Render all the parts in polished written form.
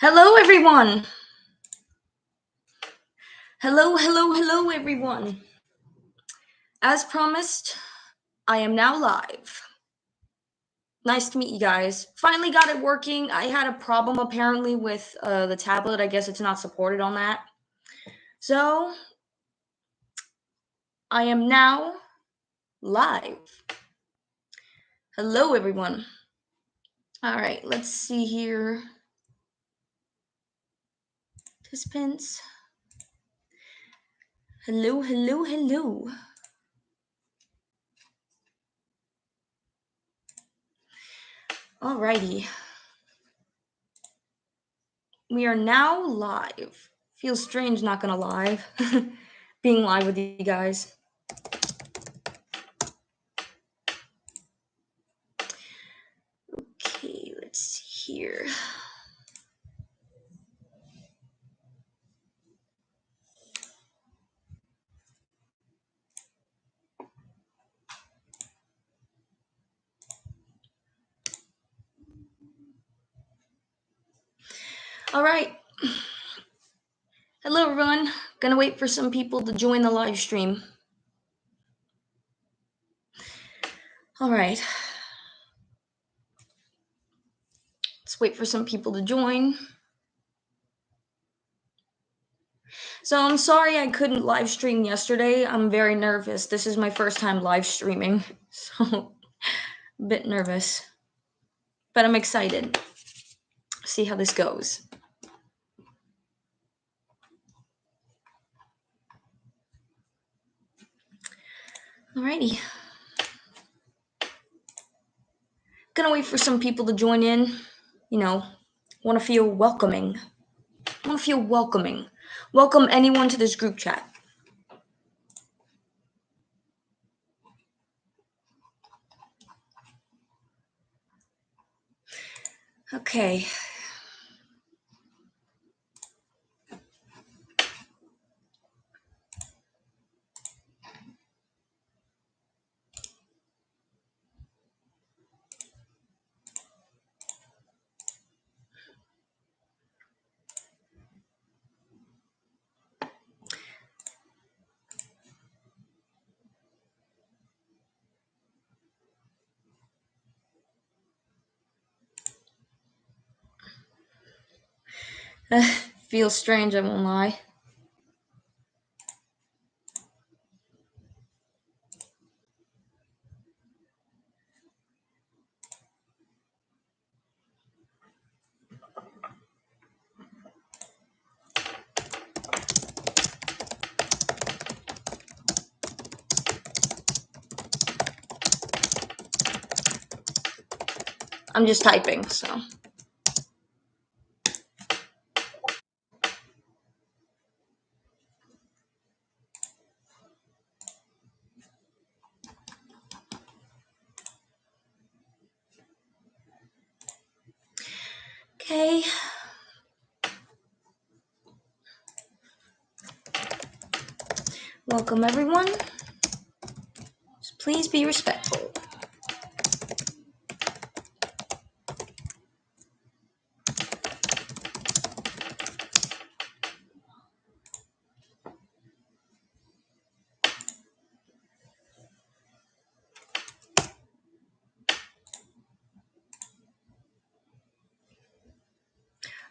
Hello, everyone. Hello, everyone. As promised, I am now live. Nice to meet you guys. Finally got it working. I had a problem apparently with the tablet. I guess it's not supported on that. So, I am now live. Hello, everyone. All right, let's see here. Participants. Hello. Alrighty. We are now live. Feels strange not gonna live. Being live with you guys. Okay, let's see here. All right. Hello, everyone. Gonna wait for some people to join the live stream. All right. Let's wait for some people to join. So I'm sorry I couldn't live stream yesterday. I'm very nervous. This is my first time live streaming, so a bit nervous. But I'm excited. See how this goes. Alrighty. Gonna wait for some people to join in. You know, want to feel welcoming. Welcome anyone to this group chat. Okay. Feels strange, I won't lie. I'm just typing, so. Okay. Welcome, everyone. Just please be respectful.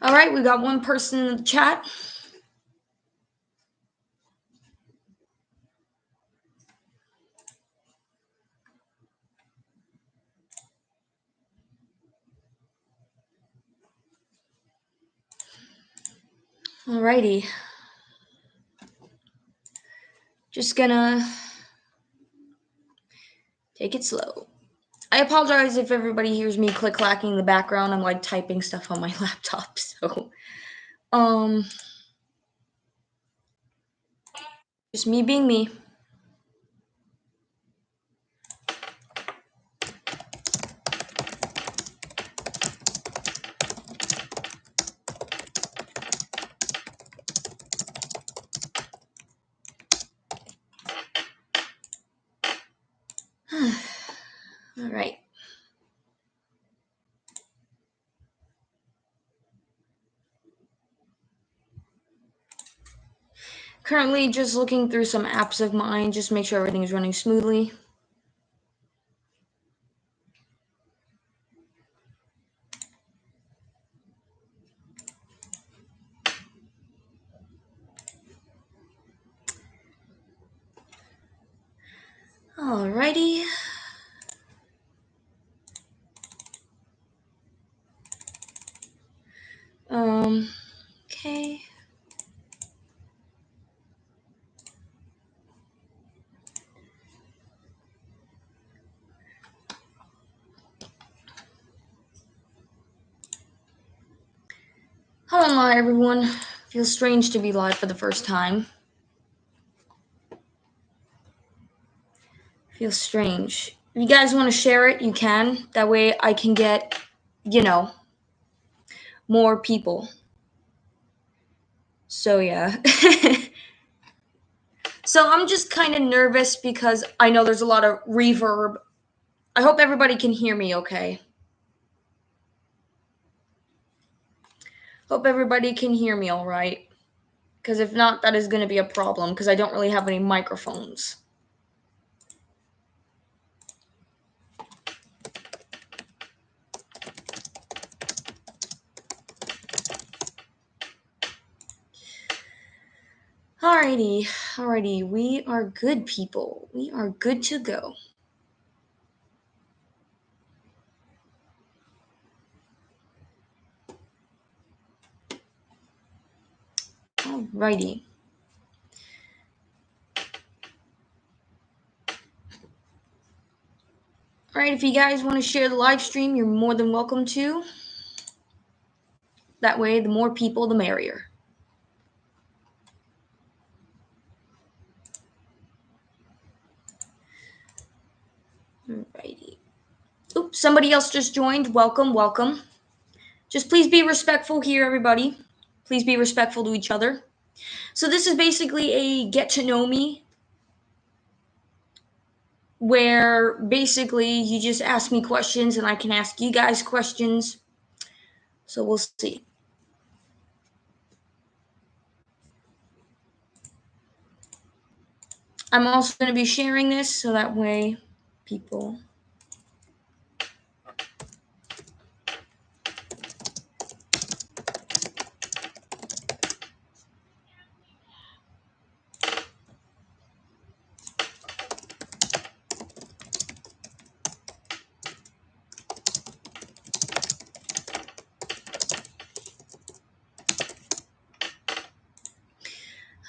All right, we got one person in the chat. Alrighty. Just gonna take it slow. I apologize if everybody hears me click-clacking in the background. I'm like typing stuff on my laptop, so just me being me. All right. Currently just looking through some apps of mine, just make sure everything is running smoothly. Alrighty. Okay. Hello, hi everyone. Feels strange to be live for the first time. Feels strange. If you guys want to share it, you can. That way I can get, more people. So yeah. So I'm just kind of nervous because I know there's a lot of reverb. I hope everybody can hear me okay. Hope everybody can hear me all right. Because if not, that is going to be a problem because I don't really have any microphones. Alrighty, we are good people. We are good to go. Alrighty. Alright, if you guys want to share the live stream, you're more than welcome to. That way, the more people, the merrier. Alrighty. Oops, somebody else just joined. Welcome. Just please be respectful here, everybody. Please be respectful to each other. So this is basically a get to know me, where basically you just ask me questions and I can ask you guys questions. So we'll see. I'm also going to be sharing this so that way people...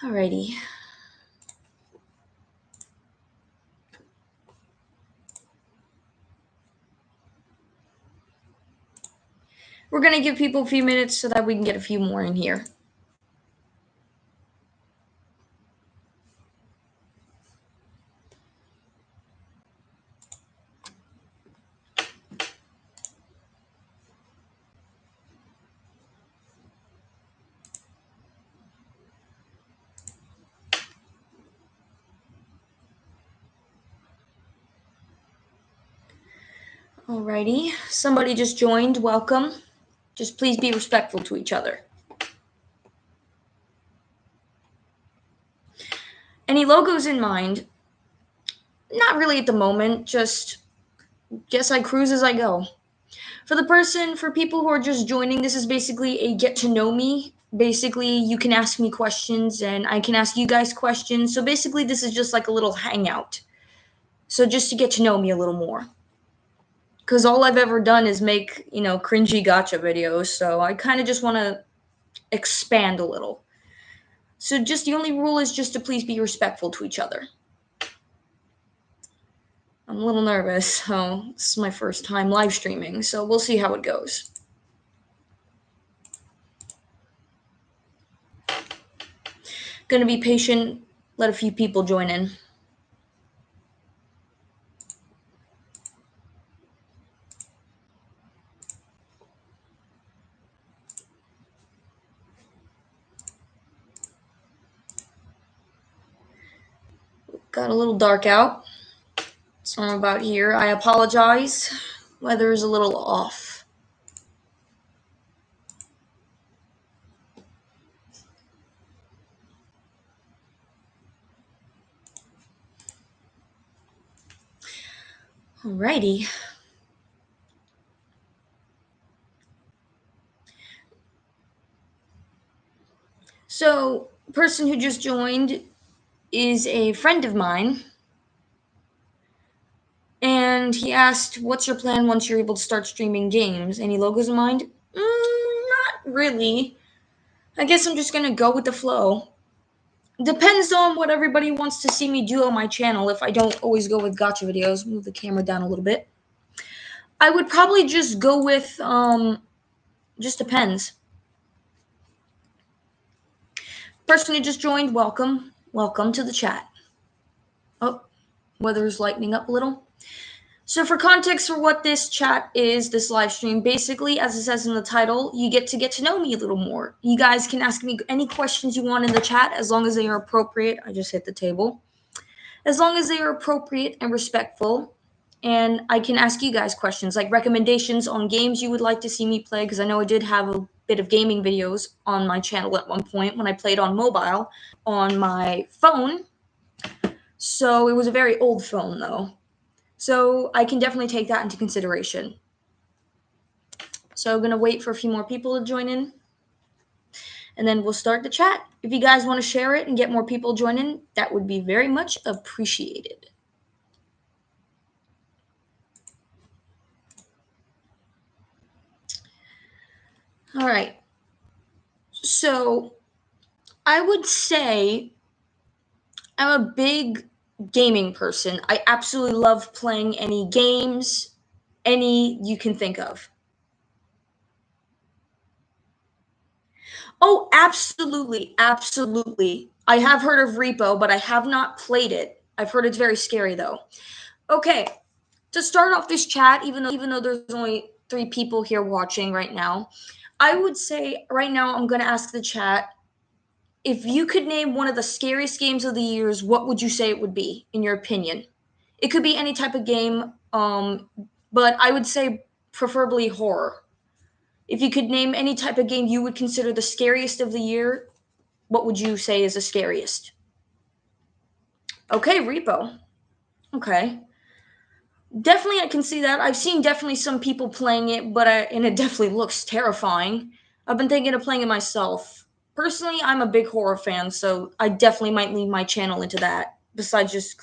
Alrighty. We're going to give people a few minutes so that we can get a few more in here. Alrighty. Somebody just joined. Welcome. Just please be respectful to each other. Any logos in mind? Not really at the moment. Just guess I cruise as I go. For people who are just joining, this is basically a get to know me. Basically, you can ask me questions and I can ask you guys questions. So basically, this is just like a little hangout. So just to get to know me a little more. Because all I've ever done is make, cringy gotcha videos. So I kind of just want to expand a little. So just the only rule is just to please be respectful to each other. I'm a little nervous. So this is my first time live streaming. So we'll see how it goes. Gonna be patient. Let a few people join in. Got a little dark out. So I'm about here. I apologize. Weather is a little off. Alrighty. So, person who just joined is a friend of mine. And he asked, "What's your plan once you're able to start streaming games? Any logos in mind?" Not really. I guess I'm just gonna go with the flow. Depends on what everybody wants to see me do on my channel. If I don't always go with gotcha videos, move the camera down a little bit. I would probably just go with, just depends. Person who just joined, welcome. Welcome to the chat. Oh, weather's lightening up a little. So for context for what this chat is, this live stream, basically, as it says in the title, you get to know me a little more. You guys can ask me any questions you want in the chat as long as they are appropriate. I just hit the table. As long as they are appropriate and respectful. And I can ask you guys questions like recommendations on games you would like to see me play, because I know I did have a bit of gaming videos on my channel at one point when I played on mobile on my phone. So it was a very old phone though. So I can definitely take that into consideration. So I'm going to wait for a few more people to join in. And then we'll start the chat. If you guys want to share it and get more people join in, that would be very much appreciated. All right. So I would say I'm a big gaming person. I absolutely love playing any games, any you can think of. Oh, absolutely. Absolutely. I have heard of Repo, but I have not played it. I've heard it's very scary, though. Okay. To start off this chat, even though there's only 3 people here watching right now, I would say right now I'm going to ask the chat, if you could name one of the scariest games of the years, what would you say it would be, in your opinion? It could be any type of game, but I would say preferably horror. If you could name any type of game you would consider the scariest of the year, what would you say is the scariest? Okay, Repo. Okay. Definitely, I can see that. I've seen definitely some people playing it, and it definitely looks terrifying. I've been thinking of playing it myself. Personally, I'm a big horror fan, so I definitely might lean my channel into that. Besides just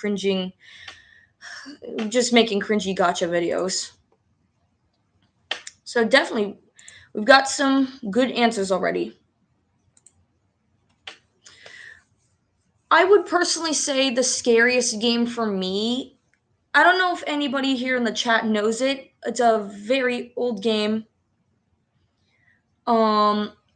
just making cringy gotcha videos. So definitely, we've got some good answers already. I would personally say the scariest game for me, I don't know if anybody here in the chat knows it. It's a very old game.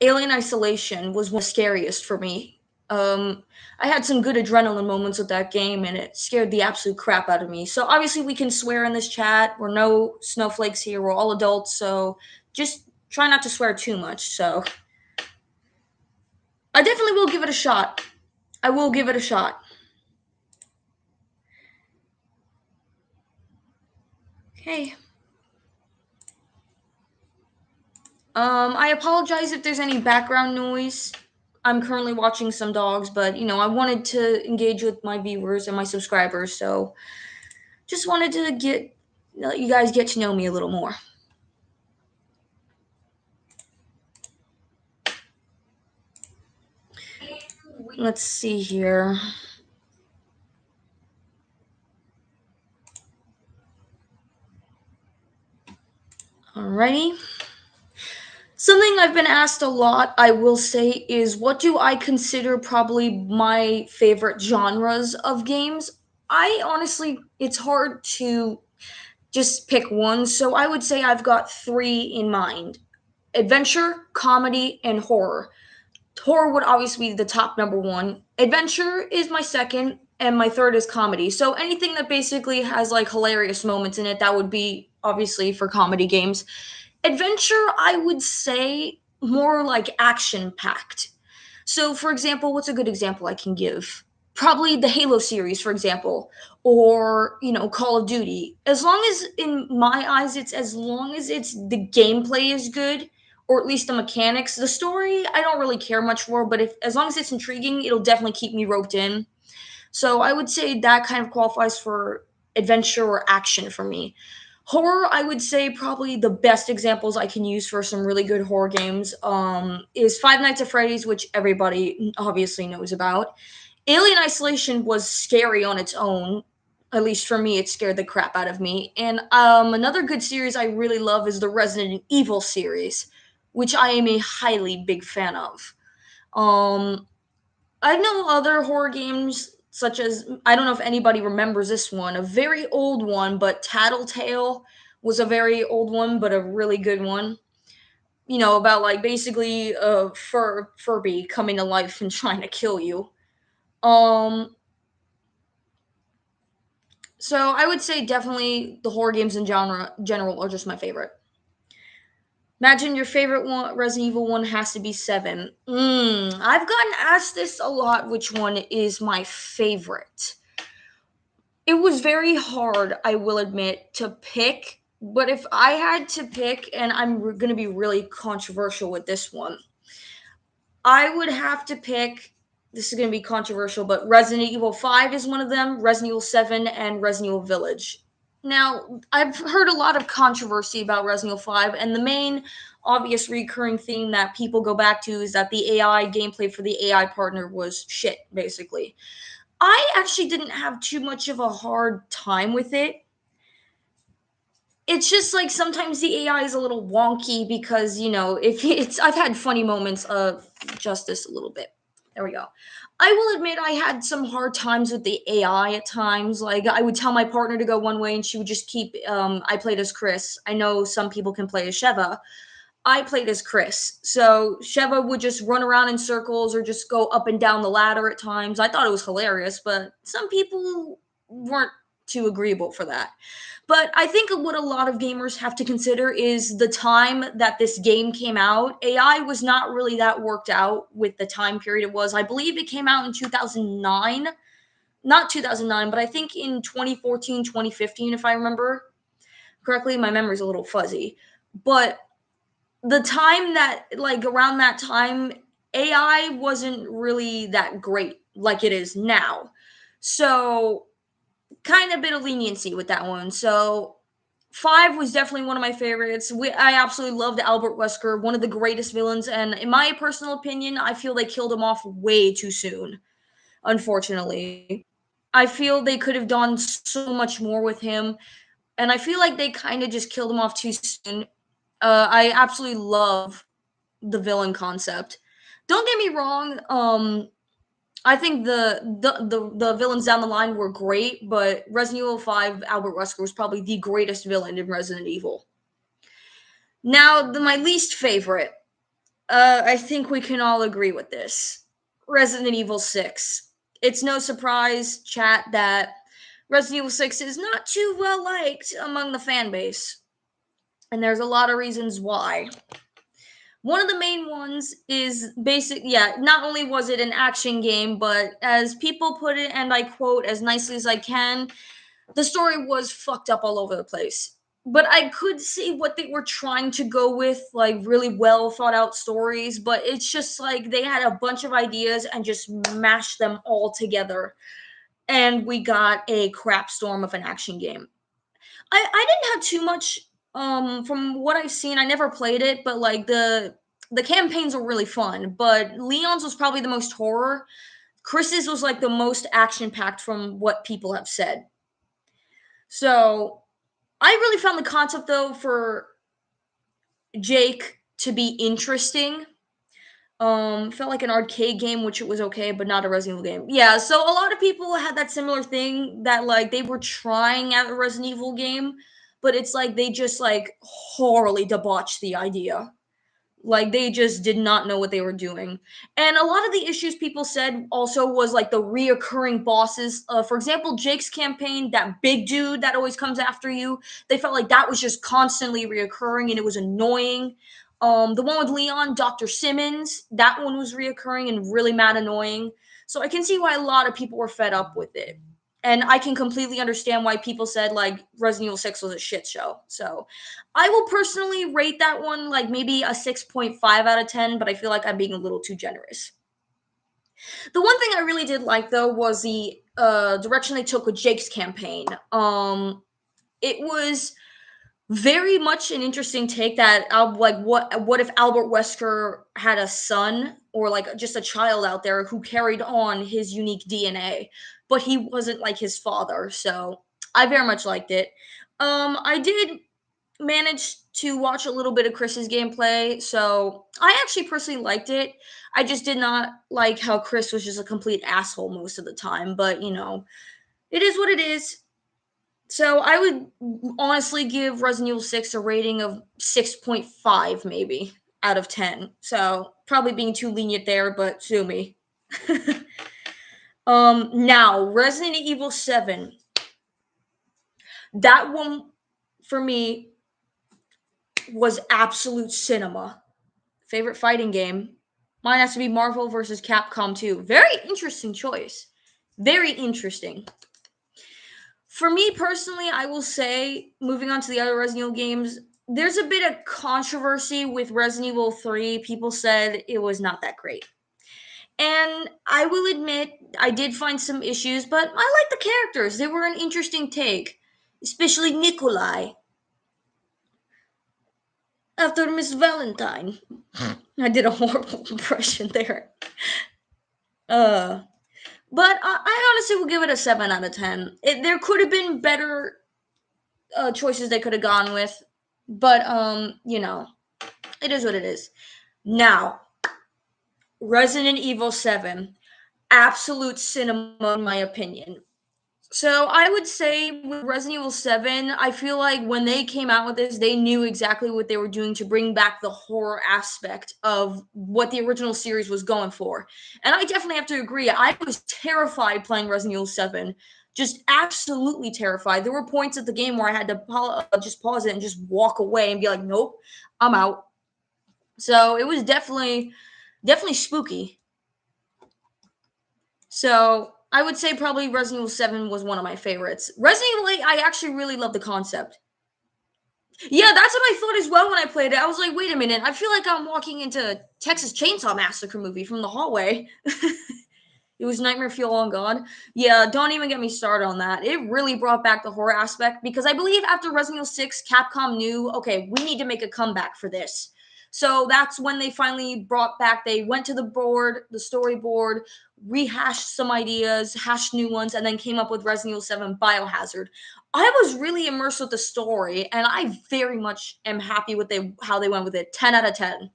Alien Isolation was one of the scariest for me. I had some good adrenaline moments with that game, and it scared the absolute crap out of me. So obviously we can swear in this chat. We're no snowflakes here. We're all adults, so just try not to swear too much. So I definitely will give it a shot. I will give it a shot. Okay. I apologize if there's any background noise. I'm currently watching some dogs, but I wanted to engage with my viewers and my subscribers, so just wanted to let you guys get to know me a little more. Let's see here. Alrighty. Something I've been asked a lot, I will say, is what do I consider probably my favorite genres of games? I honestly, it's hard to just pick one, so I would say I've got 3 in mind: adventure, comedy, and horror. Horror would obviously be the top number 1. Adventure is my second, and my third is comedy. So anything that basically has like hilarious moments in it, that would be obviously for comedy games. Adventure, I would say more like action packed. So, for example, what's a good example I can give? Probably the Halo series, for example, or Call of Duty. As long as, in my eyes, as long as the gameplay is good, or at least the mechanics. The story, I don't really care much for, but if as long as it's intriguing, it'll definitely keep me roped in. So I would say that kind of qualifies for adventure or action for me. Horror, I would say probably the best examples I can use for some really good horror games is Five Nights at Freddy's, which everybody obviously knows about. Alien Isolation was scary on its own. At least for me, it scared the crap out of me. And another good series I really love is the Resident Evil series, which I am a highly big fan of. Um, I know other horror games, such as, I don't know if anybody remembers this one, a very old one, but Tattletale was a very old one, but a really good one. You know, about like basically a Furby coming to life and trying to kill you. Um, so I would say definitely the horror games in general are just my favorite. Imagine your favorite one, Resident Evil one has to be 7. I've gotten asked this a lot, which one is my favorite. It was very hard, I will admit, to pick, but if I had to pick, and I'm going to be really controversial with this one, I would have to pick. This is going to be controversial, but Resident Evil 5 is one of them, Resident Evil 7, and Resident Evil Village. Now, I've heard a lot of controversy about Resident Evil 5, and the main obvious recurring theme that people go back to is that the AI gameplay for the AI partner was shit, basically. I actually didn't have too much of a hard time with it. It's just like sometimes the AI is a little wonky because, you know, if it's I've had funny moments of justice a little bit. There we go. I will admit I had some hard times with the AI at times. Like I would tell my partner to go one way and she would just keep I played as Chris. I know some people can play as Sheva. I played as Chris. So Sheva would just run around in circles or just go up and down the ladder at times. I thought it was hilarious, but some people weren't too agreeable for that. But I think what a lot of gamers have to consider is the time that this game came out. AI was not really that worked out with the time period it was. I believe it came out in 2009. Not 2009, but I think in 2014, 2015, if I remember correctly. My memory's a little fuzzy. But the time that, like, around that time, AI wasn't really that great like it is now. So kind of bit of leniency with that one. So 5 was definitely one of my favorites. I absolutely loved Albert Wesker, one of the greatest villains, and in my personal opinion, I feel they killed him off way too soon, unfortunately. I feel they could have done so much more with him, and I feel like they kind of just killed him off too soon. I absolutely love the villain concept. Don't get me wrong, I think the villains down the line were great, but Resident Evil 5 Albert Wesker was probably the greatest villain in Resident Evil. Now, my least favorite. I think we can all agree with this. Resident Evil 6. It's no surprise, chat, that Resident Evil 6 is not too well liked among the fan base. And there's a lot of reasons why. One of the main ones is not only was it an action game, but as people put it, and I quote as nicely as I can, the story was fucked up all over the place. But I could see what they were trying to go with, like really well thought out stories, but it's just like they had a bunch of ideas and just mashed them all together. And we got a crap storm of an action game. I didn't have too much from what I've seen. I never played it, but like the campaigns were really fun. But Leon's was probably the most horror. Chris's was like the most action packed from what people have said. So I really found the concept though for Jake to be interesting. Felt like an arcade game, which it was okay, but not a Resident Evil game. Yeah, so a lot of people had that similar thing that like they were trying at a Resident Evil game, but it's like they just like horribly debauched the idea. Like they just did not know what they were doing. And a lot of the issues people said also was like the reoccurring bosses. For example, Jake's campaign, that big dude that always comes after you, they felt like that was just constantly reoccurring and it was annoying. The one with Leon, Dr. Simmons, that one was reoccurring and really mad annoying. So I can see why a lot of people were fed up with it. And I can completely understand why people said like Resident Evil 6 was a shit show. So I will personally rate that one like maybe a 6.5 out of 10, but I feel like I'm being a little too generous. The one thing I really did like though was the direction they took with Jake's campaign. It was very much an interesting take that like what if Albert Wesker had a son or like just a child out there who carried on his unique DNA, but he wasn't like his father. So I very much liked it. I did manage to watch a little bit of Chris's gameplay, so I actually personally liked it. I just did not like how Chris was just a complete asshole most of the time, but it is what it is. So I would honestly give Resident Evil 6 a rating of 6.5 maybe out of 10. So probably being too lenient there, but sue me. Now Resident Evil 7. That one for me was absolute cinema. Favorite fighting game? Mine has to be Marvel vs. Capcom 2. Very interesting choice. Very interesting. For me personally, I will say, moving on to the other Resident Evil games, there's a bit of controversy with Resident Evil 3. People said it was not that great. And I will admit, I did find some issues, but I like the characters. They were an interesting take, especially Nikolai. After Miss Valentine. I did a horrible impression there. But I honestly will give it a 7 out of 10. There could have been better choices they could have gone with, but it is what it is. Now, Resident Evil 7, absolute cinema in my opinion. So I would say with Resident Evil 7, I feel like when they came out with this, they knew exactly what they were doing to bring back the horror aspect of what the original series was going for. And I definitely have to agree. I was terrified playing Resident Evil 7. Just absolutely terrified. There were points at the game where I had to just pause it and just walk away and be like, nope, I'm out. So it was definitely spooky. So I would say probably Resident Evil 7 was one of my favorites. Resident Evil 8, I actually really love the concept. Yeah, that's what I thought as well when I played it. I was like, wait a minute, I feel like I'm walking into Texas Chainsaw Massacre movie from the hallway. It was Nightmare Fuel on God. Yeah, don't even get me started on that. It really brought back the horror aspect because I believe after Resident Evil 6, Capcom knew, okay, we need to make a comeback for this. So that's when they finally brought back, they went to the board, the storyboard, rehashed some ideas, hashed new ones, and then came up with Resident Evil 7 Biohazard. I was really immersed with the story, and I very much am happy with how they went with it. 10 out of 10.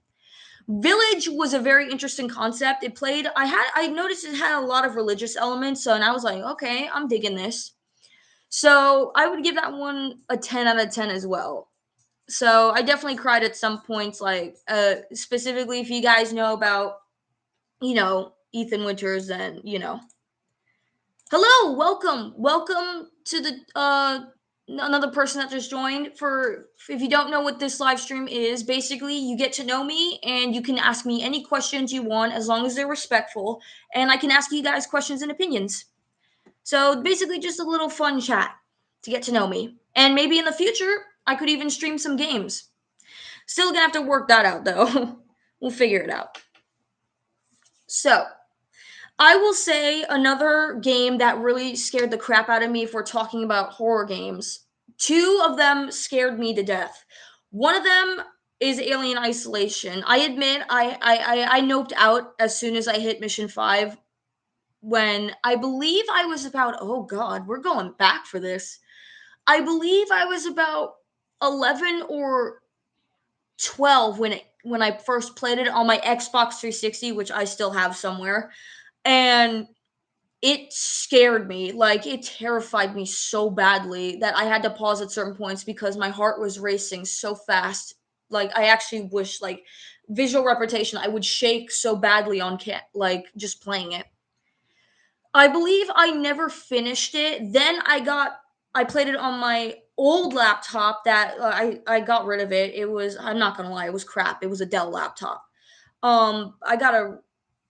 Village was a very interesting concept. I noticed it had a lot of religious elements, so and I was like, okay, I'm digging this. So I would give that one a 10 out of 10 as well. So I definitely cried at some points, like specifically if you guys know about, Ethan Winters, then hello, welcome to the another person that just joined. For if you don't know what this live stream is, basically you get to know me and you can ask me any questions you want as long as they're respectful, and I can ask you guys questions and opinions. So basically just a little fun chat to get to know me, and maybe in the future I could even stream some games. Still gonna have to work that out though. We'll figure it out. So I will say another game that really scared the crap out of me if we're talking about horror games. Two of them scared me to death. One of them is Alien Isolation. I admit I noped out as soon as I hit mission 5 when I believe I was about, oh god, we're going back for this. I believe I was about 11 or 12 when I first played it on my Xbox 360, which I still have somewhere. And it scared me. Like, it terrified me so badly that I had to pause at certain points because my heart was racing so fast. Like, I actually wish, like, visual repetition, I would shake so badly on just playing it. I believe I never finished it. Then I played it on my old laptop that I got rid of it. I'm not gonna lie, it was crap. It was a Dell laptop. I got a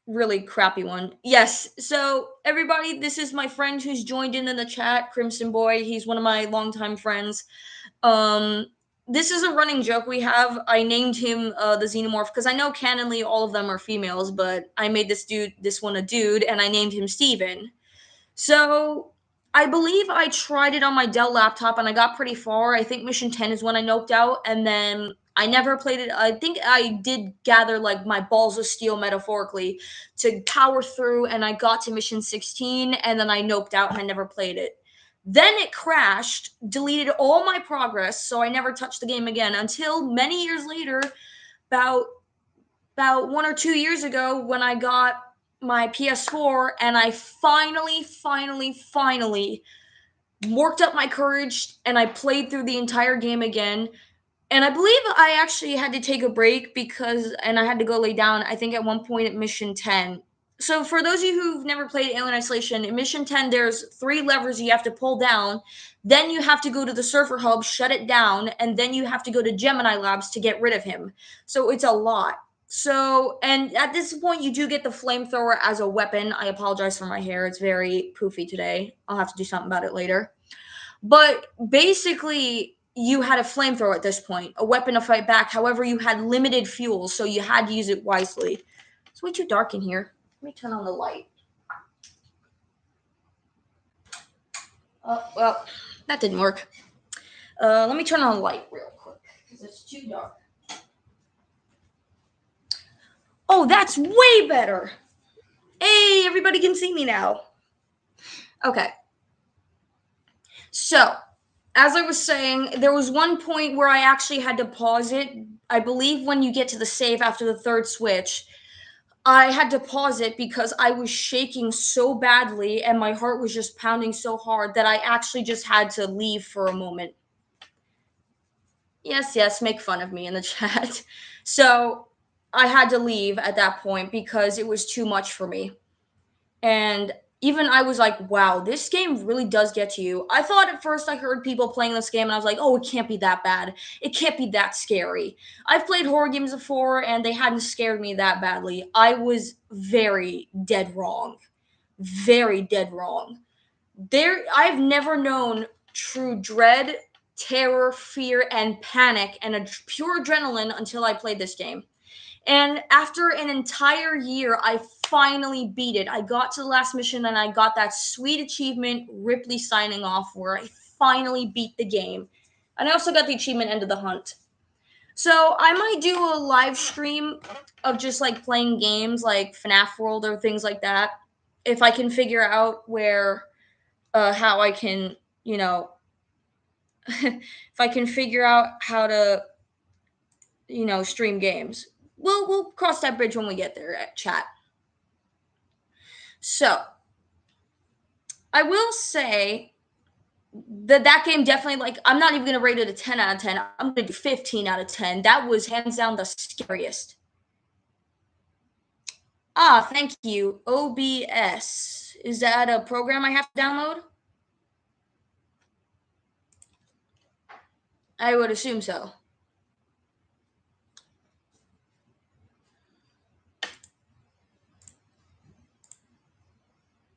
really crappy one. Yes. So everybody, this is my friend who's joined in the chat, Crimson Boy. He's one of my longtime friends. This is a running joke we have. I named him the Xenomorph because I know canonly all of them are females, but I made this one a dude, and I named him Steven. So I believe I tried it on my Dell laptop and I got pretty far. I think mission 10 is when I noped out, and then I never played it. I think I did gather like my balls of steel metaphorically to power through, and I got to mission 16 and then I noped out and I never played it. Then it crashed, deleted all my progress, so I never touched the game again until many years later, about 1 or 2 years ago, when I got my PS4 and I finally worked up my courage and I played through the entire game again. And I believe I actually had to take a break and I had to go lay down, I think at one point at mission 10. So for those of you who've never played Alien Isolation, in mission 10 there's 3 levers you have to pull down. Then you have to go to the Surfer Hub, shut it down, and then you have to go to Gemini Labs to get rid of him. So it's a lot. So, and at this point you do get the flamethrower as a weapon. I apologize for my hair. It's very poofy today. I'll have to do something about it later. But basically, you had a flamethrower at this point, a weapon to fight back. However, you had limited fuel, so you had to use it wisely. It's way too dark in here. Let me turn on the light. Oh, well, that didn't work. Let me turn on the light real quick, because it's too dark. Oh, that's way better. Hey, everybody can see me now. Okay. So, as I was saying, there was one point where I actually had to pause it. I believe when you get to the save after the third switch, I had to pause it because I was shaking so badly and my heart was just pounding so hard that I actually just had to leave for a moment. Yes, make fun of me in the chat. So I had to leave at that point because it was too much for me. And even I was like, wow, this game really does get to you. I thought at first I heard people playing this game and I was like, oh, it can't be that bad. It can't be that scary. I've played horror games before and they hadn't scared me that badly. I was very dead wrong. Very dead wrong. I've never known true dread, terror, fear, and panic and pure adrenaline until I played this game. And after an entire year, I finally beat it. I got to the last mission and I got that sweet achievement, Ripley signing off, where I finally beat the game. And I also got the achievement End of the Hunt. So I might do a live stream of just like playing games like FNAF World or things like that. If I can figure out how I can, if I can figure out how to, stream games. We'll cross that bridge when we get there at chat. So, I will say that game definitely, like, I'm not even going to rate it a 10 out of 10. I'm going to do 15 out of 10. That was hands down the scariest. Thank you. OBS. Is that a program I have to download? I would assume so.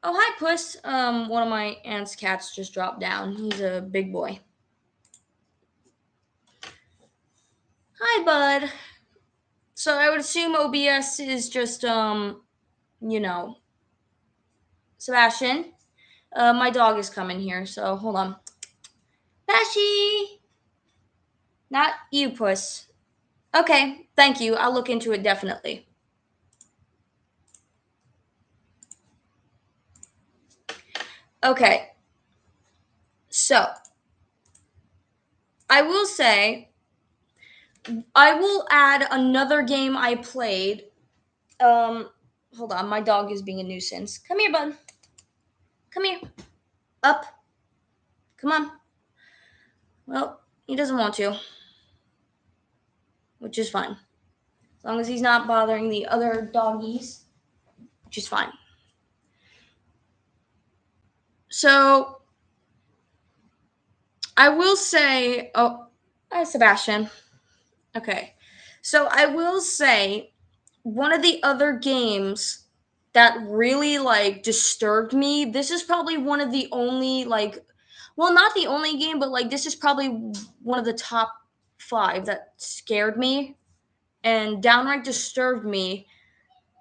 Oh, hi, Puss. One of my aunt's cats just dropped down. He's a big boy. Hi, bud. So I would assume OBS is just, Sebastian. My dog is coming here, so hold on. Bashy! Not you, Puss. Okay, thank you. I'll look into it definitely. Okay. So, I will say, I will add another game I played. Hold on. My dog is being a nuisance. Come here, bud. Come here. Up. Come on. Well, he doesn't want to, which is fine. As long as he's not bothering the other doggies, which is fine. So, I will say, oh, hi, Sebastian. Okay. So, I will say, one of the other games that really, like, disturbed me, this is probably one of the only, like, well, not the only game, but, like, this is probably one of the top 5 that scared me and downright disturbed me,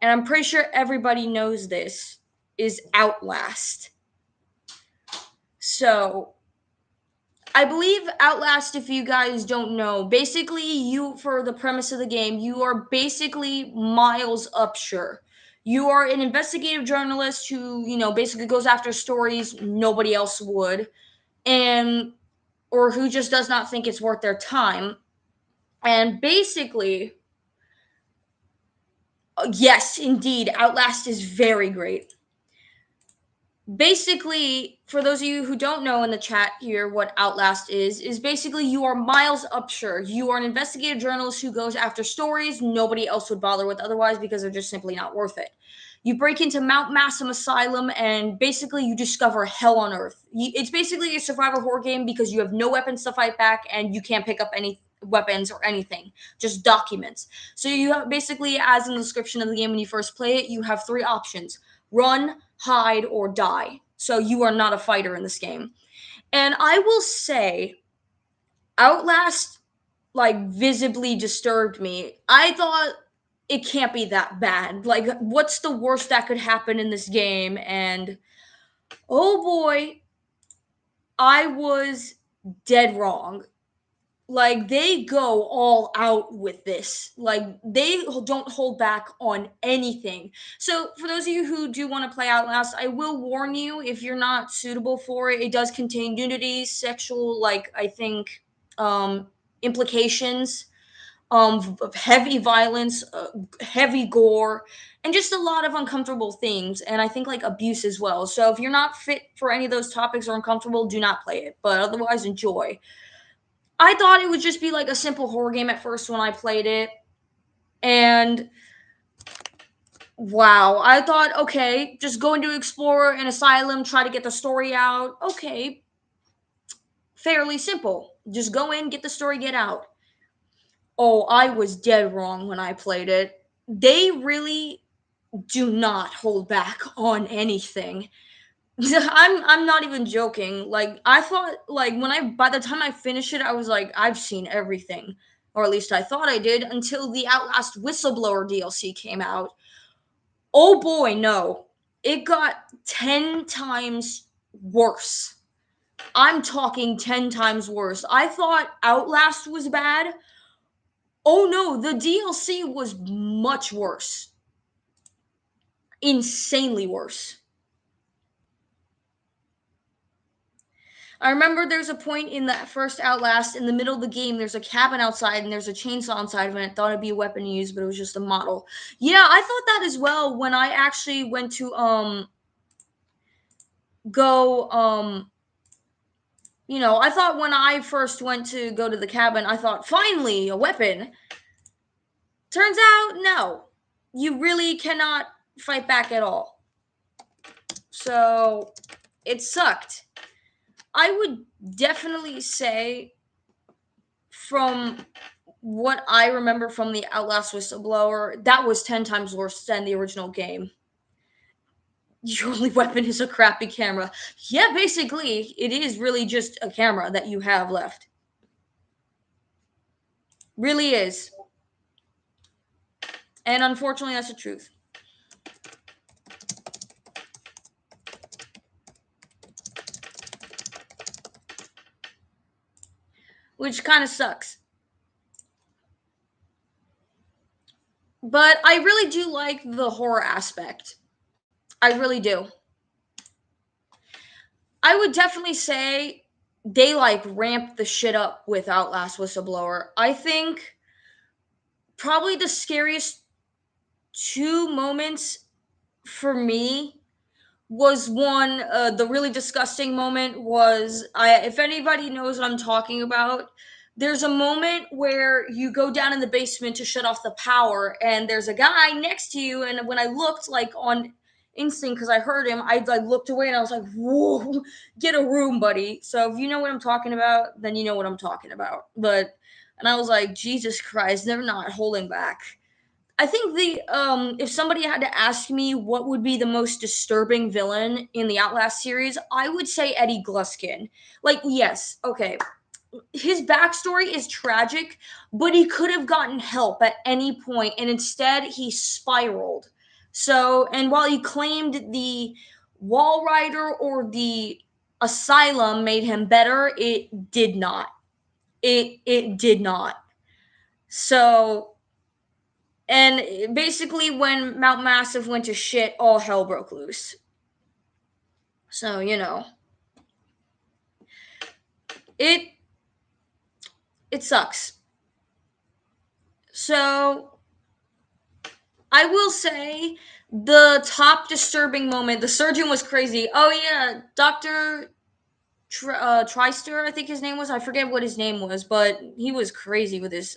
and I'm pretty sure everybody knows this, is Outlast. So I believe Outlast, if you guys don't know, basically for the premise of the game, you are basically Miles Upshur. You are an investigative journalist who, basically goes after stories nobody else would, and or who just does not think it's worth their time. And basically, yes, indeed, Outlast is very great. Basically, for those of you who don't know in the chat here what Outlast is basically you are Miles Upshur. You are an investigative journalist who goes after stories nobody else would bother with otherwise because they're just simply not worth it. You break into Mount Massam Asylum and basically you discover hell on earth. It's basically a survivor horror game because you have no weapons to fight back and you can't pick up any weapons or anything, just documents. So you have basically, as in the description of the game when you first play it, you have three options: run, hide, or die. So you are not a fighter in this game. And I will say, Outlast visibly disturbed me. I thought it can't be that bad. Like, what's the worst that could happen in this game? And oh boy, I was dead wrong. Like, they go all out with this. Like, they don't hold back on anything. So for those of you who do want to play Outlast, I will warn you, if you're not suitable for it, it does contain nudity, sexual, I think, implications, of heavy violence, heavy gore, and just a lot of uncomfortable things, and I think abuse as well. So if you're not fit for any of those topics or uncomfortable, do not play it, but otherwise enjoy. I thought it would just be like a simple horror game at first when I played it. And wow, I thought, okay, just going to explore an asylum, try to get the story out. Okay, fairly simple. Just go in, get the story, get out. Oh, I was dead wrong when I played it. They really do not hold back on anything. I'm not even joking. Like, I thought, by the time I finished it, I was like, I've seen everything, or at least I thought I did, until the Outlast Whistleblower DLC came out. Oh boy, no, it got 10 times worse. I'm talking 10 times worse. I thought Outlast was bad. Oh no, the DLC was much worse. Insanely worse. I remember there's a point in that first Outlast, in the middle of the game, there's a cabin outside and there's a chainsaw inside of it. I thought it'd be a weapon to use, but it was just a model. Yeah, I thought that as well when I actually went to go I thought when I first went to go to the cabin, I thought, finally, a weapon. Turns out, no. You really cannot fight back at all. So, it sucked. I would definitely say, from what I remember from the Outlast Whistleblower, that was 10 times worse than the original game. Your only weapon is a crappy camera. Yeah, basically, it is really just a camera that you have left. Really is. And unfortunately, that's the truth. Which kind of sucks. But I really do like the horror aspect. I really do. I would definitely say they ramped the shit up with Outlast Whistleblower. I think probably the scariest two moments for me was one, the really disgusting moment was, if anybody knows what I'm talking about, there's a moment where you go down in the basement to shut off the power and there's a guy next to you, and when I looked on instinct because I heard him, I looked away and I was like, whoa, get a room, buddy. So if you know what I'm talking about, then you know what I'm talking about. And I was like, Jesus Christ, they're not holding back. I think if somebody had to ask me what would be the most disturbing villain in the Outlast series, I would say Eddie Gluskin. Yes, okay, his backstory is tragic, but he could have gotten help at any point, and instead he spiraled. So, and while he claimed the Wall Rider or the Asylum made him better. It did not. It did not. So, and basically when Mount Massive went to shit, all hell broke loose. So, it sucks. So, I will say the top disturbing moment, the surgeon was crazy. Oh yeah, Dr. Treister, I think his name was. I forget what his name was, but he was crazy with his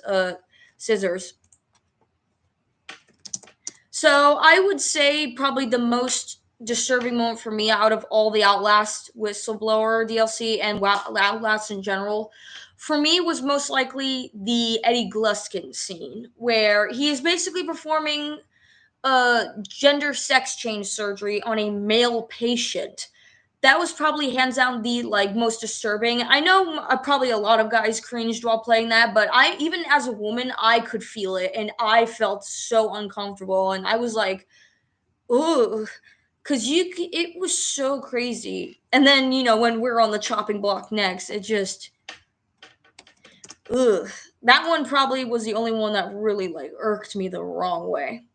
scissors. So I would say probably the most disturbing moment for me out of all the Outlast whistleblower DLC and Outlast in general, for me was most likely the Eddie Gluskin scene, where he is basically performing gender sex change surgery on a male patient. That was probably hands down the most disturbing. I know probably a lot of guys cringed while playing that, but I, even as a woman, I could feel it and I felt so uncomfortable and I was like, ugh, because it was so crazy. And then when we're on the chopping block next, it just, ugh. That one probably was the only one that really irked me the wrong way.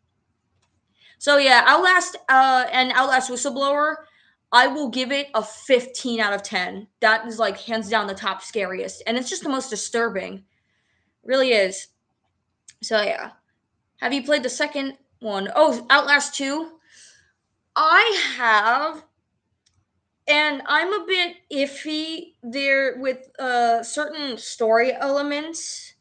So yeah, Outlast and Outlast Whistleblower, I will give it a 15 out of 10. That is hands down the top scariest. And it's just the most disturbing. It really is. So yeah. Have you played the second one? Oh, Outlast 2? I have, and I'm a bit iffy there with certain story elements.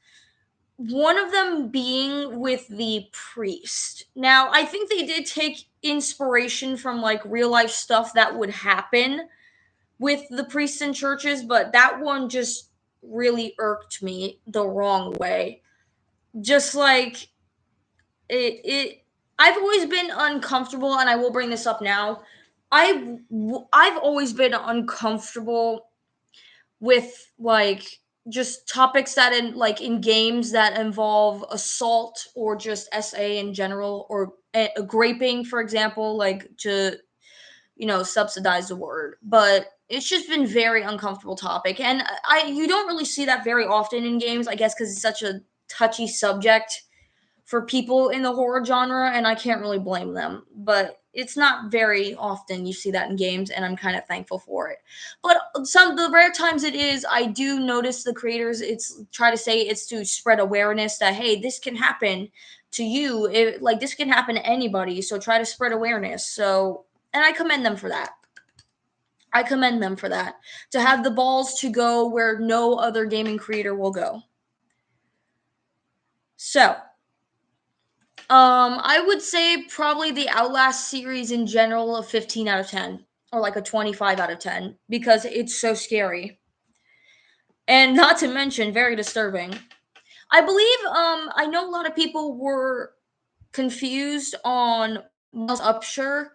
One of them being with the priest. Now, I think they did take inspiration from real life stuff that would happen with the priests in churches, but that one just really irked me the wrong way. Just it I've always been uncomfortable, and I will bring this up now. I've always been uncomfortable with just topics that in games that involve assault or just SA in general, or graping, for example, to subsidize the word. But it's just been very uncomfortable topic, and you don't really see that very often in games, I guess, because it's such a touchy subject for people in the horror genre, and I can't really blame them. But it's not very often you see that in games, and I'm kind of thankful for it. But the rare times it is, I do notice the creators try to say it's to spread awareness that, hey, this can happen to you. This can happen to anybody, so try to spread awareness. So, and I commend them for that. I commend them for that. To have the balls to go where no other gaming creator will go. So, I would say probably the Outlast series in general a 15 out of 10 or a 25 out of 10 because it's so scary. And not to mention very disturbing. I believe I know a lot of people were confused on Miles Upshur,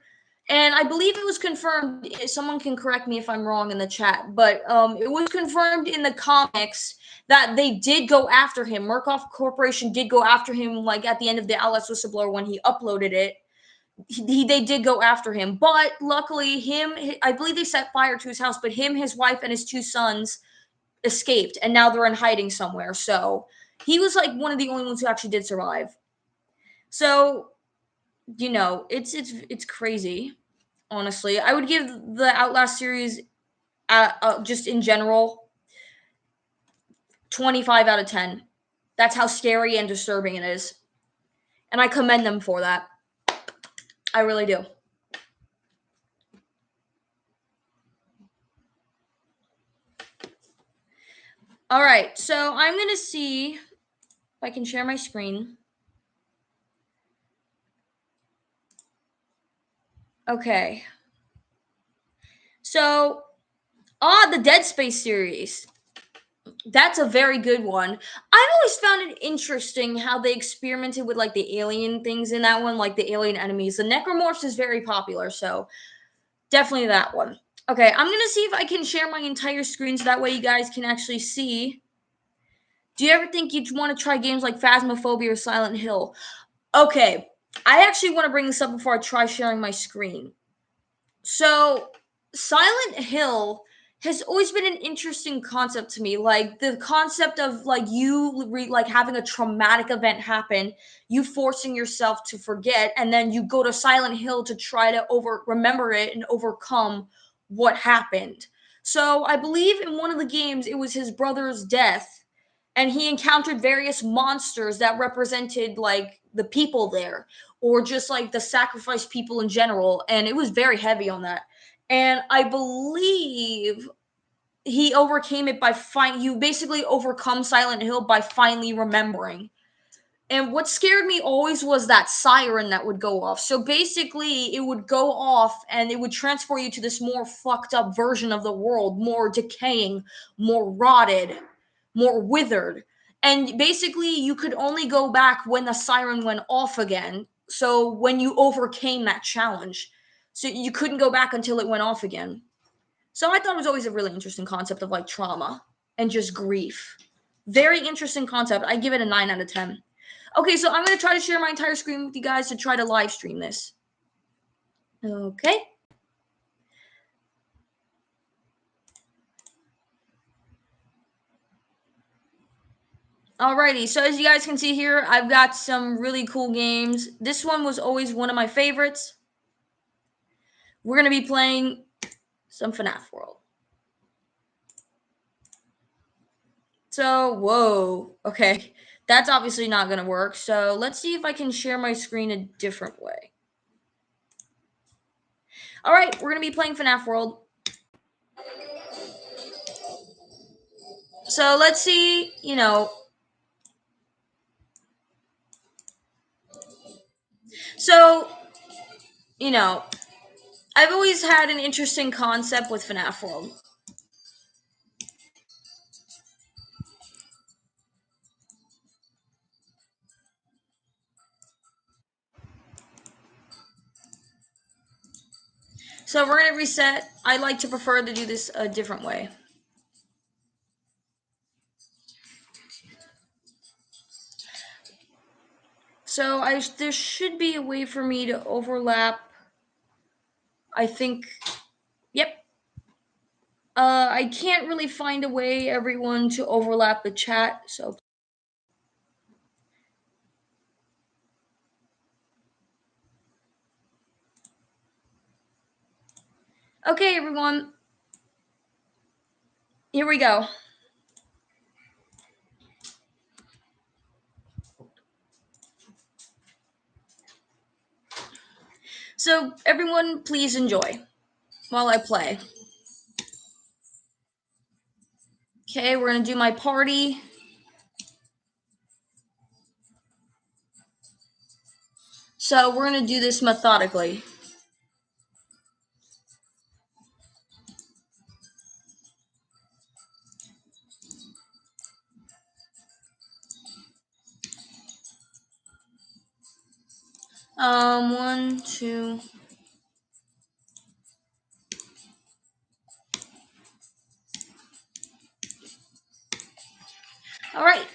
and I believe it was confirmed. Someone can correct me if I'm wrong in the chat, but it was confirmed in the comics that they did go after him. Murkoff Corporation did go after him, at the end of the Outlast Whistleblower when he uploaded it. They did go after him, but luckily I believe they set fire to his house, but his wife, and his two sons escaped, and now they're in hiding somewhere. So he was one of the only ones who actually did survive. So it's crazy. Honestly, I would give the Outlast series, just in general, 25 out of 10. That's how scary and disturbing it is, and I commend them for that. I really do. All right, so I'm gonna see if I can share my screen. Okay. So, the Dead Space series. That's a very good one. I've always found it interesting how they experimented with the alien things in that one, the alien enemies. The necromorphs is very popular, so definitely that one. Okay, I'm gonna see if I can share my entire screen so that way you guys can actually see. Do you ever think you'd want to try games like Phasmophobia or Silent Hill? Okay, I actually want to bring this up before I try sharing my screen. So, Silent Hill has always been an interesting concept to me. Like the concept of like like having a traumatic event happen, you forcing yourself to forget, and then you go to Silent Hill to try to over remember it and overcome what happened. So I believe in one of the games it was his brother's death, and he encountered various monsters that represented like the people there, or just like the sacrificed people in general, and it was very heavy on that. And I believe he overcame it by you basically overcome Silent Hill by finally remembering. And what scared me always was that siren that would go off. So basically, it would go off and it would transport you to this more fucked up version of the world, more decaying, more rotted, more withered. And basically, you could only go back when the siren went off again. So when you overcame that challenge, so you couldn't go back until it went off again. So I thought it was always a really interesting concept of like trauma and just grief. Very interesting concept. I give it a 9 out of 10. Okay, so I'm going to try to share my entire screen with you guys to try to live stream this. Okay. Alrighty, so as you guys can see here, I've got some really cool games. This one was always one of my favorites. We're going to be playing some FNAF World. So, whoa, okay. That's obviously not going to work. So let's see if I can share my screen a different way. All right, we're going to be playing FNAF World. So let's see, So, I've always had an interesting concept with FNAF World. So we're going to reset. I like to prefer to do this a different way. So there should be a way for me to overlap. I think, yep. I can't really find a way, everyone, to overlap the chat. So okay, everyone. Here we go. So everyone, please enjoy while I play. Okay, we're going to do my party. So we're going to do this methodically. One, two. All right.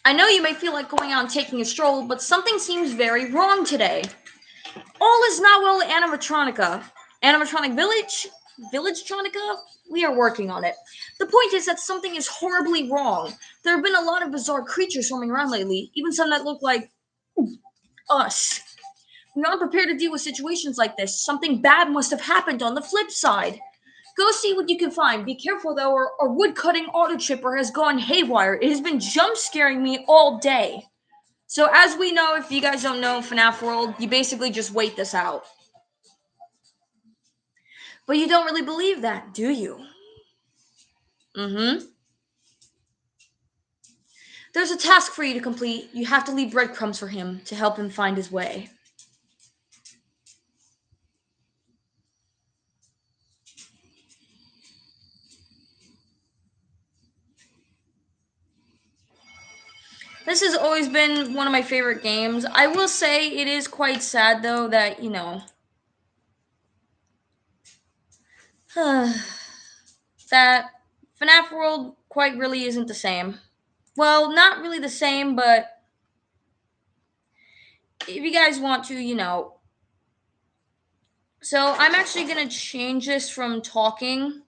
I know you may feel like going out and taking a stroll, but something seems very wrong today. All is not well at Animatronica. Animatronic Village? Village-tronica? We are working on it. The point is that something is horribly wrong. There have been a lot of bizarre creatures roaming around lately, even some that look like us. We're not prepared to deal with situations like this. Something bad must have happened on the flip side. Go see what you can find. Be careful though, or our wood-cutting auto chipper has gone haywire. It has been jump-scaring me all day. So as we know, if you guys don't know FNAF World, you basically just wait this out. But you don't really believe that, do you? Mm-hmm. There's a task for you to complete. You have to leave breadcrumbs for him to help him find his way. This has always been one of my favorite games. I will say it is quite sad, though, that, that FNAF World quite really isn't the same. Well, not really the same, but if you guys want to, So I'm actually going to change this from talking.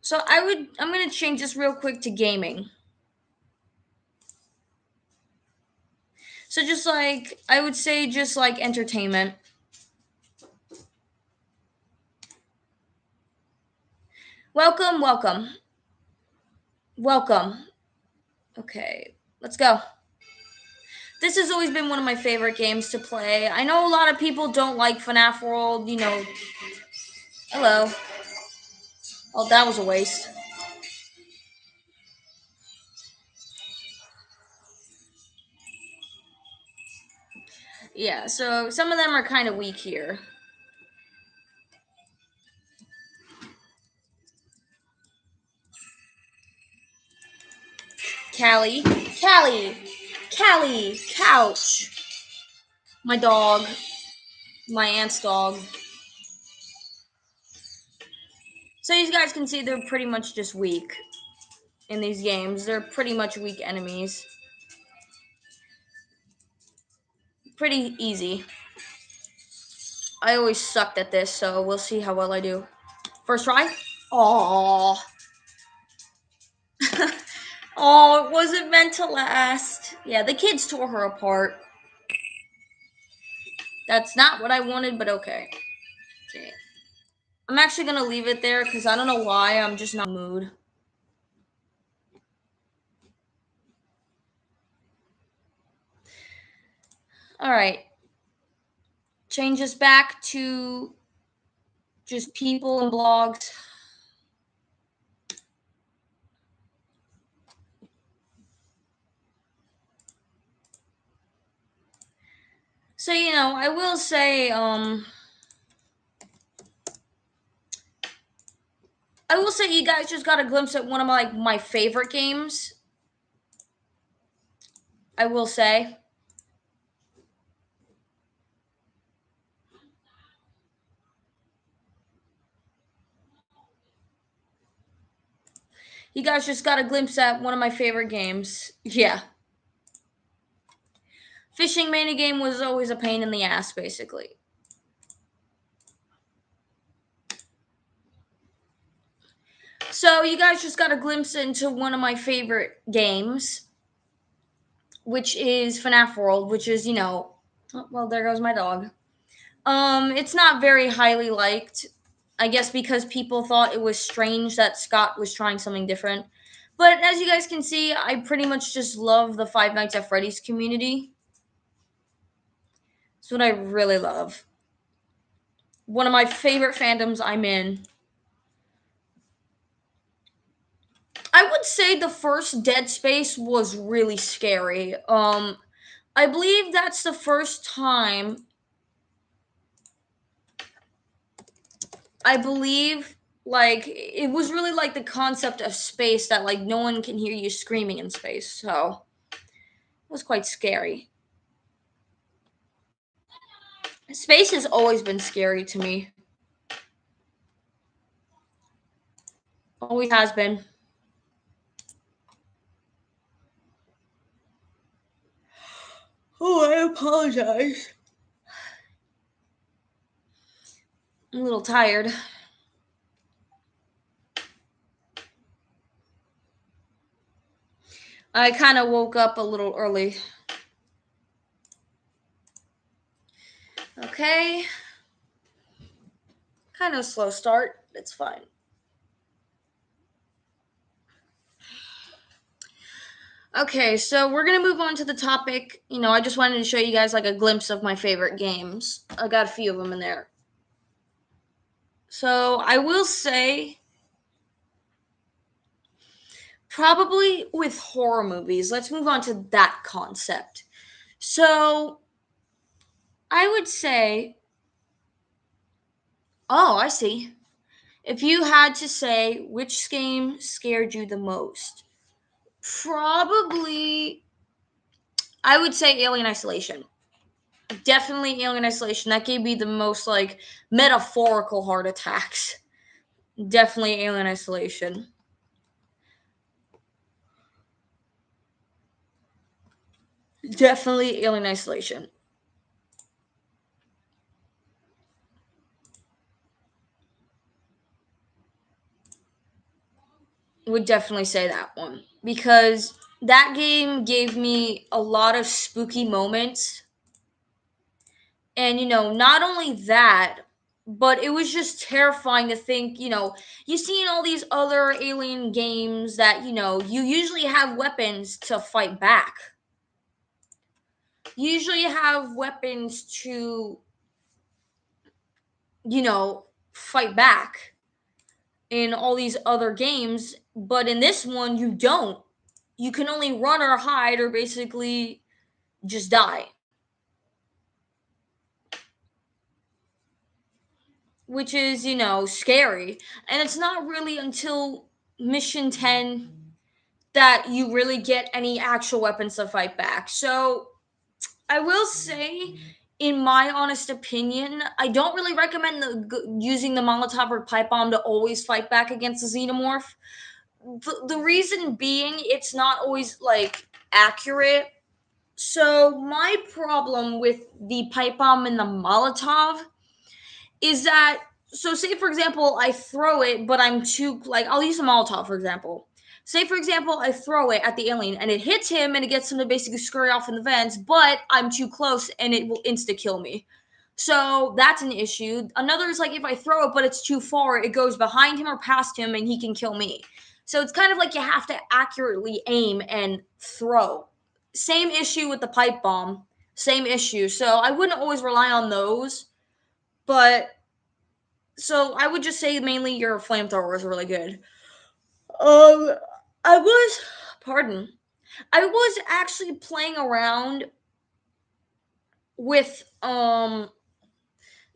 So I'm going to change this real quick to gaming. So just like, I would say just like entertainment. Welcome, welcome. Welcome. Okay, let's go. This has always been one of my favorite games to play. I know a lot of people don't like FNAF World, you know. Hello. Oh, that was a waste. Yeah, so some of them are kind of weak here. Callie. Callie. Callie. Couch. My dog. My aunt's dog. So you guys can see they're pretty much just weak in these games. They're pretty much weak enemies. Pretty easy. I always sucked at this, so we'll see how well I do. First try? Aww. Oh, it wasn't meant to last. Yeah, the kids tore her apart. That's not what I wanted, but okay. I'm actually going to leave it there because I don't know why. I'm just not in the mood. All right. Change this back to just people and blogs. So, you know, I will say, you guys just got a glimpse at one of my favorite games. I will say. You guys just got a glimpse at one of my favorite games. Yeah. Fishing mini game was always a pain in the ass, basically. So you guys just got a glimpse into one of my favorite games, which is FNAF World, which is, you know, oh, well, there goes my dog. It's not very highly liked. I guess because people thought it was strange that Scott was trying something different. But as you guys can see, I pretty much just love the Five Nights at Freddy's community. It's what I really love. One of my favorite fandoms I'm in. I would say the first Dead Space was really scary. I believe that's the first time. I believe like it was really like the concept of space that like no one can hear you screaming in space. So it was quite scary. Space has always been scary to me. Always has been. Oh, I apologize. I'm a little tired. I kind of woke up a little early. Okay. Kind of a slow start. It's fine. Okay, so we're gonna move on to the topic. You know, I just wanted to show you guys like a glimpse of my favorite games. I got a few of them in there. So I will say, probably with horror movies, let's move on to that concept. So I would say, oh, I see. If you had to say which game scared you the most, probably I would say Alien Isolation. Definitely Alien Isolation. That gave me the most, like, metaphorical heart attacks. Definitely Alien Isolation. Definitely Alien Isolation. Would definitely say that one. Because that game gave me a lot of spooky moments. And, not only that, but it was just terrifying to think, you see in all these other alien games that, you usually have weapons to fight back. You usually have weapons to, fight back in all these other games. But in this one, you don't. You can only run or hide or basically just die. Which is, scary. And it's not really until mission 10 that you really get any actual weapons to fight back. So I will say, in my honest opinion, I don't really recommend using the Molotov or pipe bomb to always fight back against the xenomorph. The reason being, it's not always like accurate. So my problem with the pipe bomb and the Molotov is that, so say for example I throw it, but I'm too, like, I'll use a Molotov for example. Say for example I throw it at the alien and it hits him and it gets him to basically scurry off in the vents, but I'm too close and it will insta kill me. So that's an issue. Another is like if I throw it but it's too far, it goes behind him or past him and he can kill me. So it's kind of like you have to accurately aim and throw. Same issue with the pipe bomb. Same issue. So I wouldn't always rely on those. But so I would just say mainly your flamethrower is really good. Um, I was, pardon, I was actually playing around with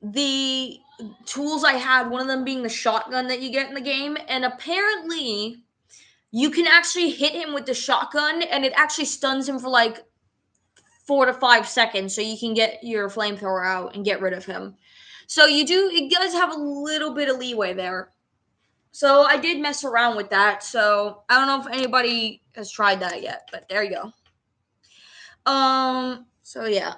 the tools I had. One of them being the shotgun that you get in the game, and apparently you can actually hit him with the shotgun, and it actually stuns him for like 4 to 5 seconds, so you can get your flamethrower out and get rid of him. So it does have a little bit of leeway there. So I did mess around with that. So I don't know if anybody has tried that yet, but there you go. So yeah.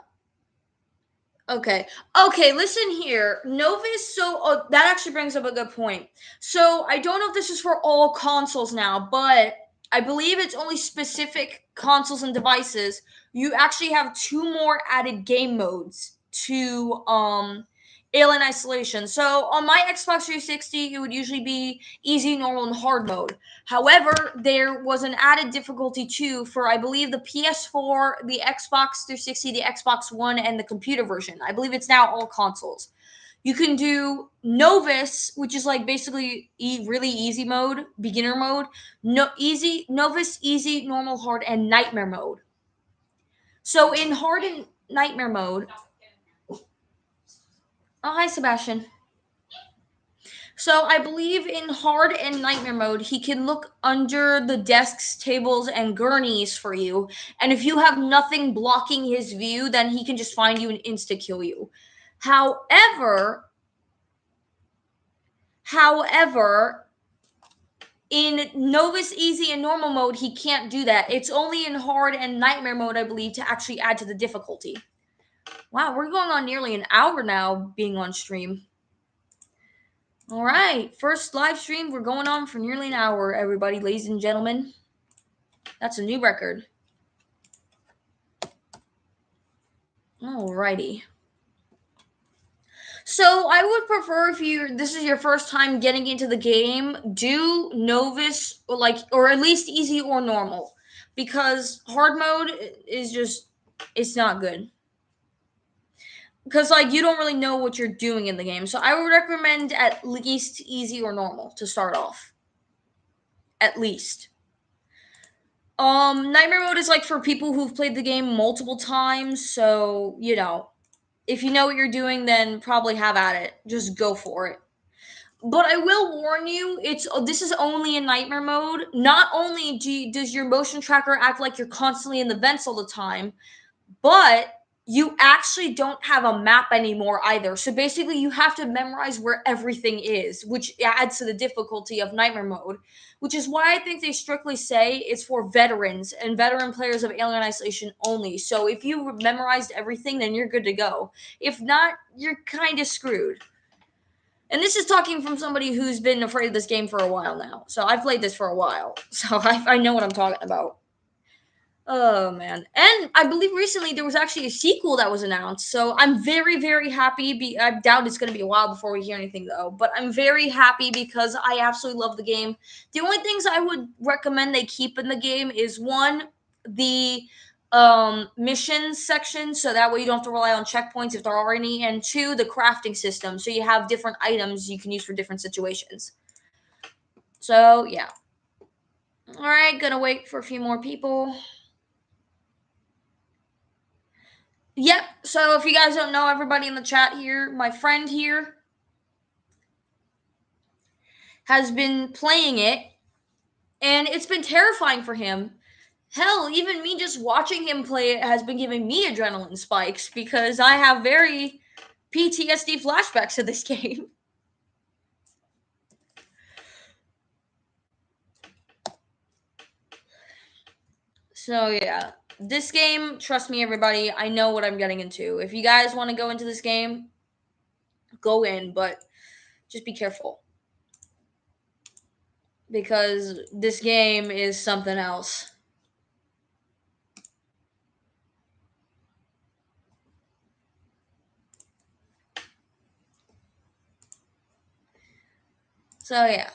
Okay. Okay, listen here. Novus, so that actually brings up a good point. So I don't know if this is for all consoles now, but I believe it's only specific consoles and devices. You actually have 2 more added game modes to Alien Isolation. So on my Xbox 360, it would usually be easy, normal, and hard mode. However, there was an added difficulty too for, I believe, the PS4, the Xbox 360, the Xbox One, and the computer version. I believe it's now all consoles. You can do Novus, which is like basically really easy mode, beginner mode, Novus, easy, normal, hard, and nightmare mode. So in hard and nightmare mode, oh, hi, Sebastian. So I believe in hard and nightmare mode, he can look under the desks, tables, and gurneys for you. And if you have nothing blocking his view, then he can just find you and insta-kill you. However, in Novus, easy, and normal mode, he can't do that. It's only in hard and nightmare mode, I believe, to actually add to the difficulty. Wow, we're going on nearly an hour now being on stream. All right, first live stream. We're going on for nearly an hour, everybody, ladies and gentlemen. That's a new record. Alrighty. So I would prefer, if this is your first time getting into the game, do Novus or at least easy or normal, because hard mode is just, it's not good. Because you don't really know what you're doing in the game. So I would recommend at least easy or normal to start off. At least. Nightmare mode is for people who've played the game multiple times, so if you know what you're doing, then probably have at it. Just go for it. But I will warn you, this is only in nightmare mode. Not only does your motion tracker act like you're constantly in the vents all the time, but you actually don't have a map anymore either. So basically, you have to memorize where everything is, which adds to the difficulty of nightmare mode. Which is why I think they strictly say it's for veterans and veteran players of Alien Isolation only. So if you memorized everything, then you're good to go. If not, you're kind of screwed. And this is talking from somebody who's been afraid of this game for a while now. So I've played this for a while. So I know what I'm talking about. Oh man. And I believe recently there was actually a sequel that was announced. So I'm very, very happy. I doubt it's going to be a while before we hear anything though. But I'm very happy because I absolutely love the game. The only things I would recommend they keep in the game is one, the missions section, so that way you don't have to rely on checkpoints if there are any, and two, the crafting system, so you have different items you can use for different situations. So yeah. All right, gonna wait for a few more people. Yep. So if you guys don't know, everybody in the chat here, my friend here has been playing it, and it's been terrifying for him. Hell, even me just watching him play it has been giving me adrenaline spikes because I have very PTSD flashbacks to this game. So yeah, this game, trust me everybody, I know what I'm getting into. If you guys want to go into this game, go in, but just be careful. Because this game is something else. So yeah.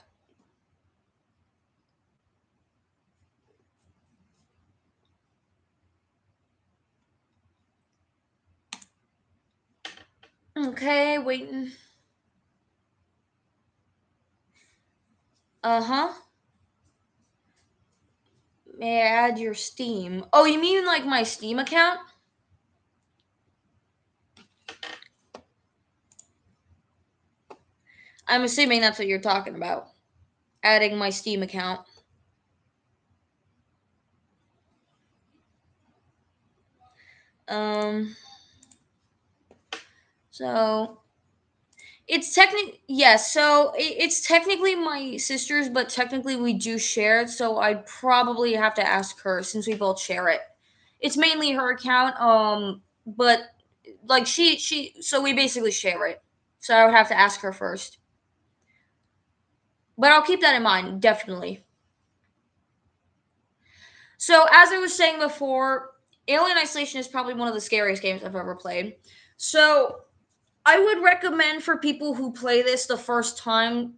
Okay, waiting. Uh-huh. May I add your Steam? Oh, you mean like my Steam account? I'm assuming that's what you're talking about. Adding my Steam account. So it's yes, so it's technically my sister's, but technically we do share it, so I'd probably have to ask her since we both share it. It's mainly her account, but like so we basically share it. So I would have to ask her first. But I'll keep that in mind, definitely. So as I was saying before, Alien Isolation is probably one of the scariest games I've ever played. So I would recommend for people who play this the first time,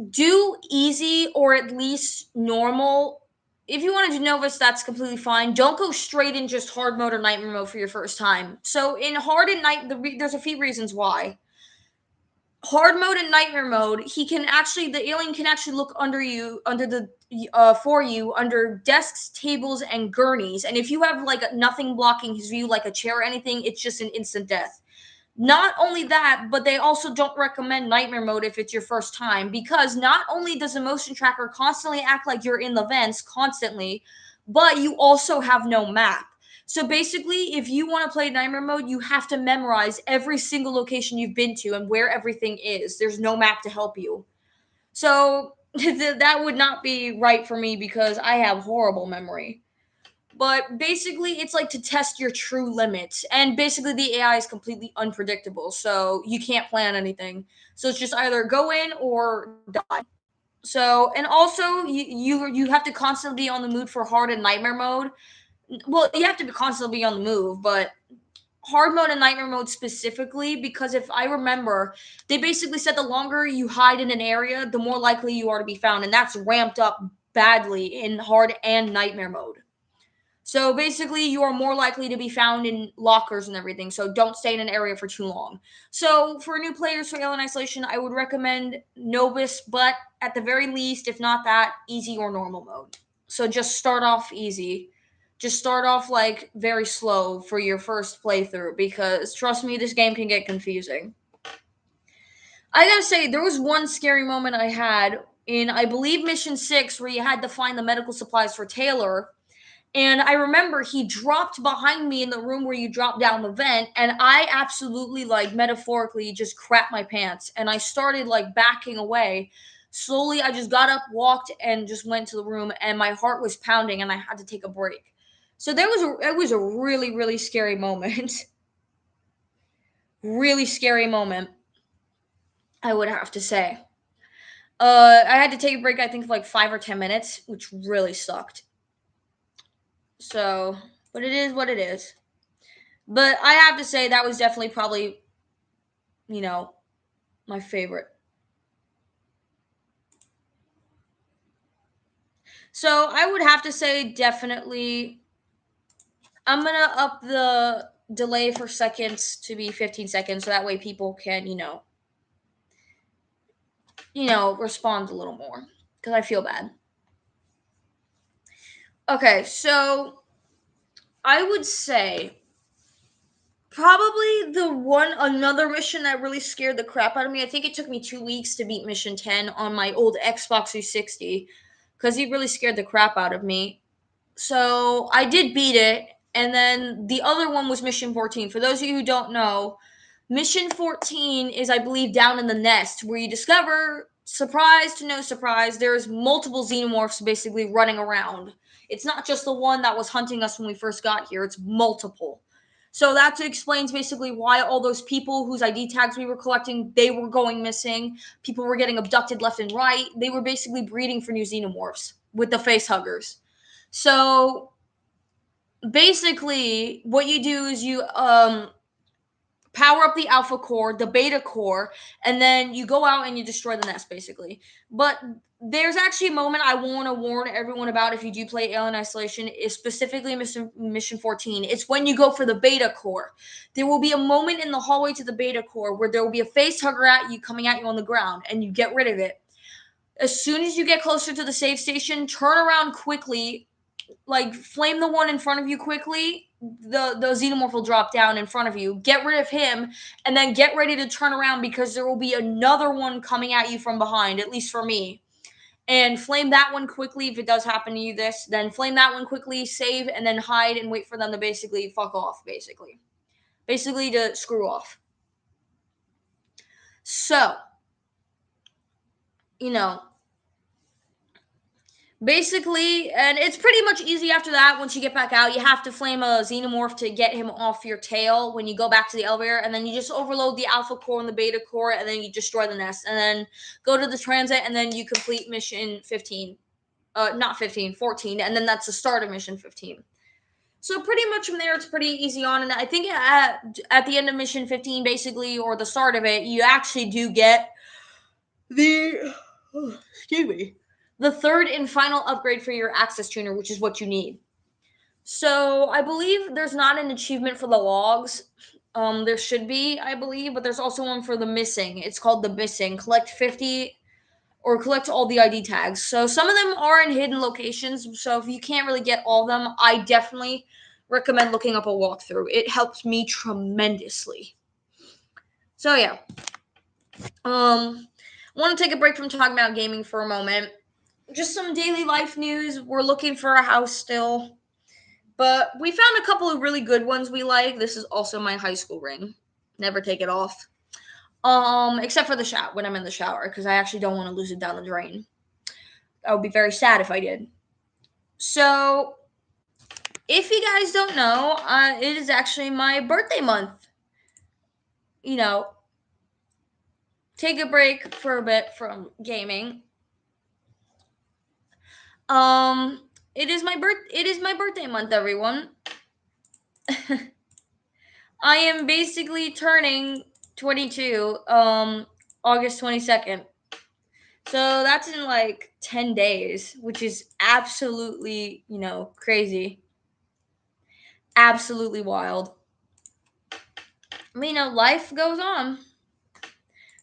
do easy or at least normal. If you want to do novice, that's completely fine. Don't go straight in just hard mode or nightmare mode for your first time. So in hard and there's a few reasons why. Hard mode and nightmare mode, the alien can actually look for you under desks, tables, and gurneys. And if you have like nothing blocking his view, like a chair or anything, it's just an instant death. Not only that, but they also don't recommend nightmare mode if it's your first time, because not only does the motion tracker constantly act like you're in the vents constantly, but you also have no map. So basically, if you want to play nightmare mode, you have to memorize every single location you've been to and where everything is. There's no map to help you. So that would not be right for me because I have horrible memory. But basically, it's like to test your true limits. And basically, the AI is completely unpredictable. So you can't plan anything. So it's just either go in or die. So, and also, you have to constantly be on the move for hard and nightmare mode. Well, you have to constantly be on the move, but hard mode and nightmare mode specifically, because if I remember, they basically said the longer you hide in an area, the more likely you are to be found. And that's ramped up badly in hard and nightmare mode. So basically, you are more likely to be found in lockers and everything. So don't stay in an area for too long. So for new players for Alien Isolation, I would recommend Novice, but at the very least, if not that, easy or normal mode. So just start off easy. Just start off like very slow for your first playthrough because trust me, this game can get confusing. I gotta say, there was one scary moment I had in, I believe, Mission 6, where you had to find the medical supplies for Taylor. And I remember he dropped behind me in the room where you drop down the vent, and I absolutely, like, metaphorically just crapped my pants. And I started, like, backing away. Slowly, I just got up, walked, and just went to the room, and my heart was pounding, and I had to take a break. So it was a really, really scary moment. Really scary moment, I would have to say. I had to take a break, I think, for like 5 or 10 minutes, which really sucked. So, but it is what it is. But I have to say that was definitely probably, you know, my favorite. So I would have to say definitely I'm gonna up the delay for seconds to be 15 seconds, so that way people can, respond a little more. Because I feel bad. Okay, so I would say probably the one another mission that really scared the crap out of me. I think it took me 2 weeks to beat mission 10 on my old Xbox 360 because he really scared the crap out of me. So I did beat it, and then the other one was mission 14. For those of you who don't know, mission 14 is, I believe, down in the nest where you discover, surprise to no surprise, there's multiple xenomorphs basically running around. It's not just the one that was hunting us when we first got here, it's multiple. So that explains basically why all those people whose ID tags we were collecting, they were going missing. People were getting abducted left and right. They were basically breeding for new xenomorphs with the face huggers. So basically, what you do is you power up the alpha core, the beta core, and then you go out and you destroy the nest, basically. But there's actually a moment I want to warn everyone about if you do play Alien Isolation, is specifically Mission 14. It's when you go for the beta core. There will be a moment in the hallway to the beta core where there will be a face hugger at you coming at you on the ground, and you get rid of it. As soon as you get closer to the safe station, turn around quickly, like flame the one in front of you quickly. The xenomorph will drop down in front of you. Get rid of him, and then get ready to turn around because there will be another one coming at you from behind. At least for me. And flame that one quickly if it does happen to you. Then flame that one quickly, save, and then hide and wait for them to basically fuck off. Basically to screw off. So, you know, basically, and it's pretty much easy after that. Once you get back out, you have to flame a xenomorph to get him off your tail when you go back to the elevator, and then you just overload the alpha core and the beta core, and then you destroy the nest, and then go to the transit, and then you complete mission 15. Not 15, 14, and then that's the start of mission 15. So pretty much from there, it's pretty easy on, and I think at the end of mission 15, basically, or the start of it, you actually do get the excuse me, the third and final upgrade for your access tuner, which is what you need. So I believe there's not an achievement for the logs. There should be, I believe, but there's also one for the missing. It's called the missing. Collect 50 or collect all the ID tags. So some of them are in hidden locations. So if you can't really get all of them, I definitely recommend looking up a walkthrough. It helps me tremendously. So yeah. Want to take a break from talking about gaming for a moment. Just some daily life news. We're looking for a house still, but we found a couple of really good ones we like. This is also my high school ring. Never take it off. Except for the shower when I'm in the shower, because I actually don't want to lose it down the drain. I would be very sad if I did. So, if you guys don't know, it is actually my birthday month. You know, take a break for a bit from gaming. It is my birthday month, everyone. I am basically turning 22 August 22nd. So that's in like 10 days, which is absolutely, crazy. Absolutely wild. I mean, life goes on.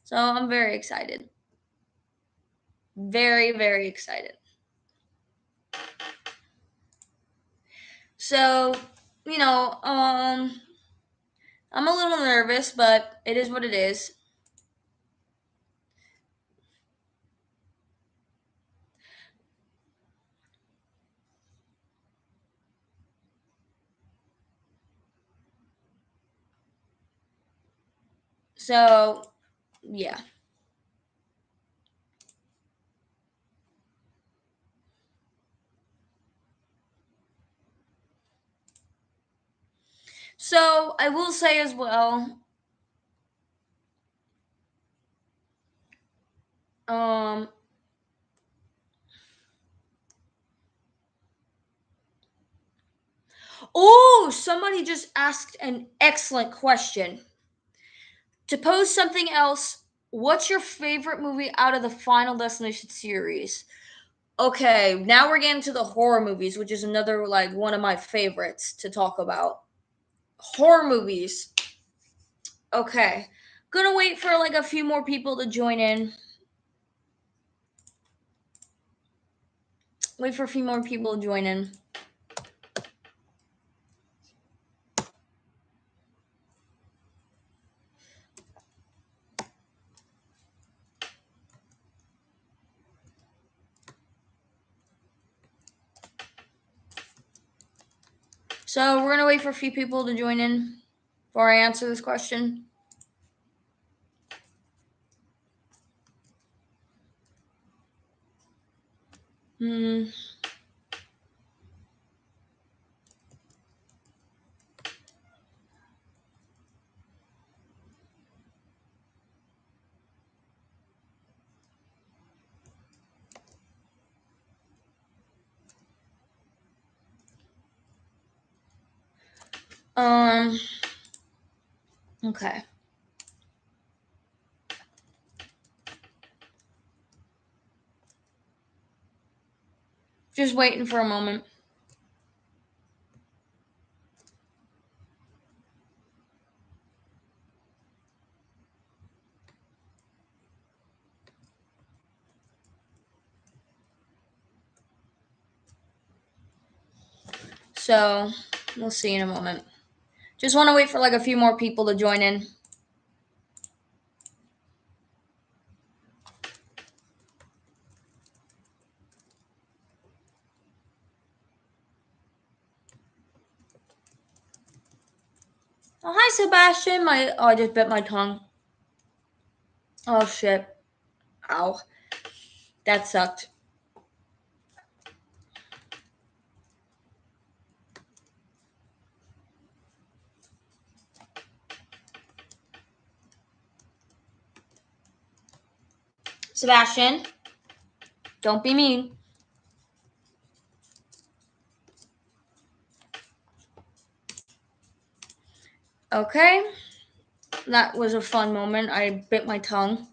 So I'm very excited. Very, very excited. So, I'm a little nervous, but it is what it is. So, yeah. So, I will say as well, um, oh, somebody just asked an excellent question. To pose something else, what's your favorite movie out of the Final Destination series? Okay, now we're getting to the horror movies, which is another like one of my favorites to talk about. Horror movies. Okay. Gonna wait for like a few more people to join in. Wait for a few more people to join in. So we're gonna wait for a few people to join in before I answer this question. Hmm. Okay. Just waiting for a moment. So we'll see in a moment. Just want to wait for like a few more people to join in. Oh, hi, Sebastian. I just bit my tongue. Oh shit! Ow, that sucked. Sebastian, don't be mean. Okay, that was a fun moment. I bit my tongue.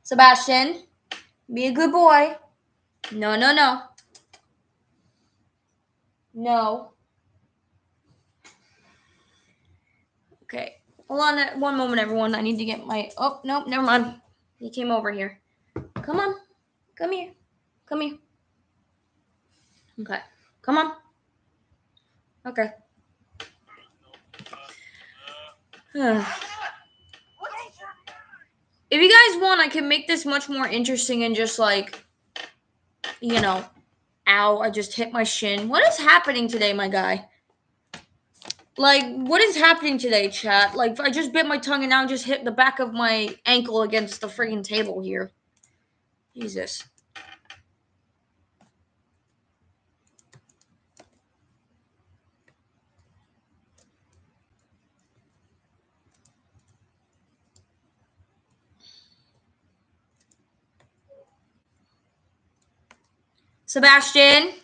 Sebastian, be a good boy. No, no, no. No. Okay. Hold on one moment, everyone. I need to get my. Oh, nope, never mind. He came over here. Come on. Come here. Come here. Okay. Come on. Okay. If you guys want, I can make this much more interesting and just like, you know, ow, I just hit my shin. What is happening today, my guy? Like, what is happening today, chat? Like, I just bit my tongue and now just hit the back of my ankle against the friggin' table here. Jesus. Sebastian,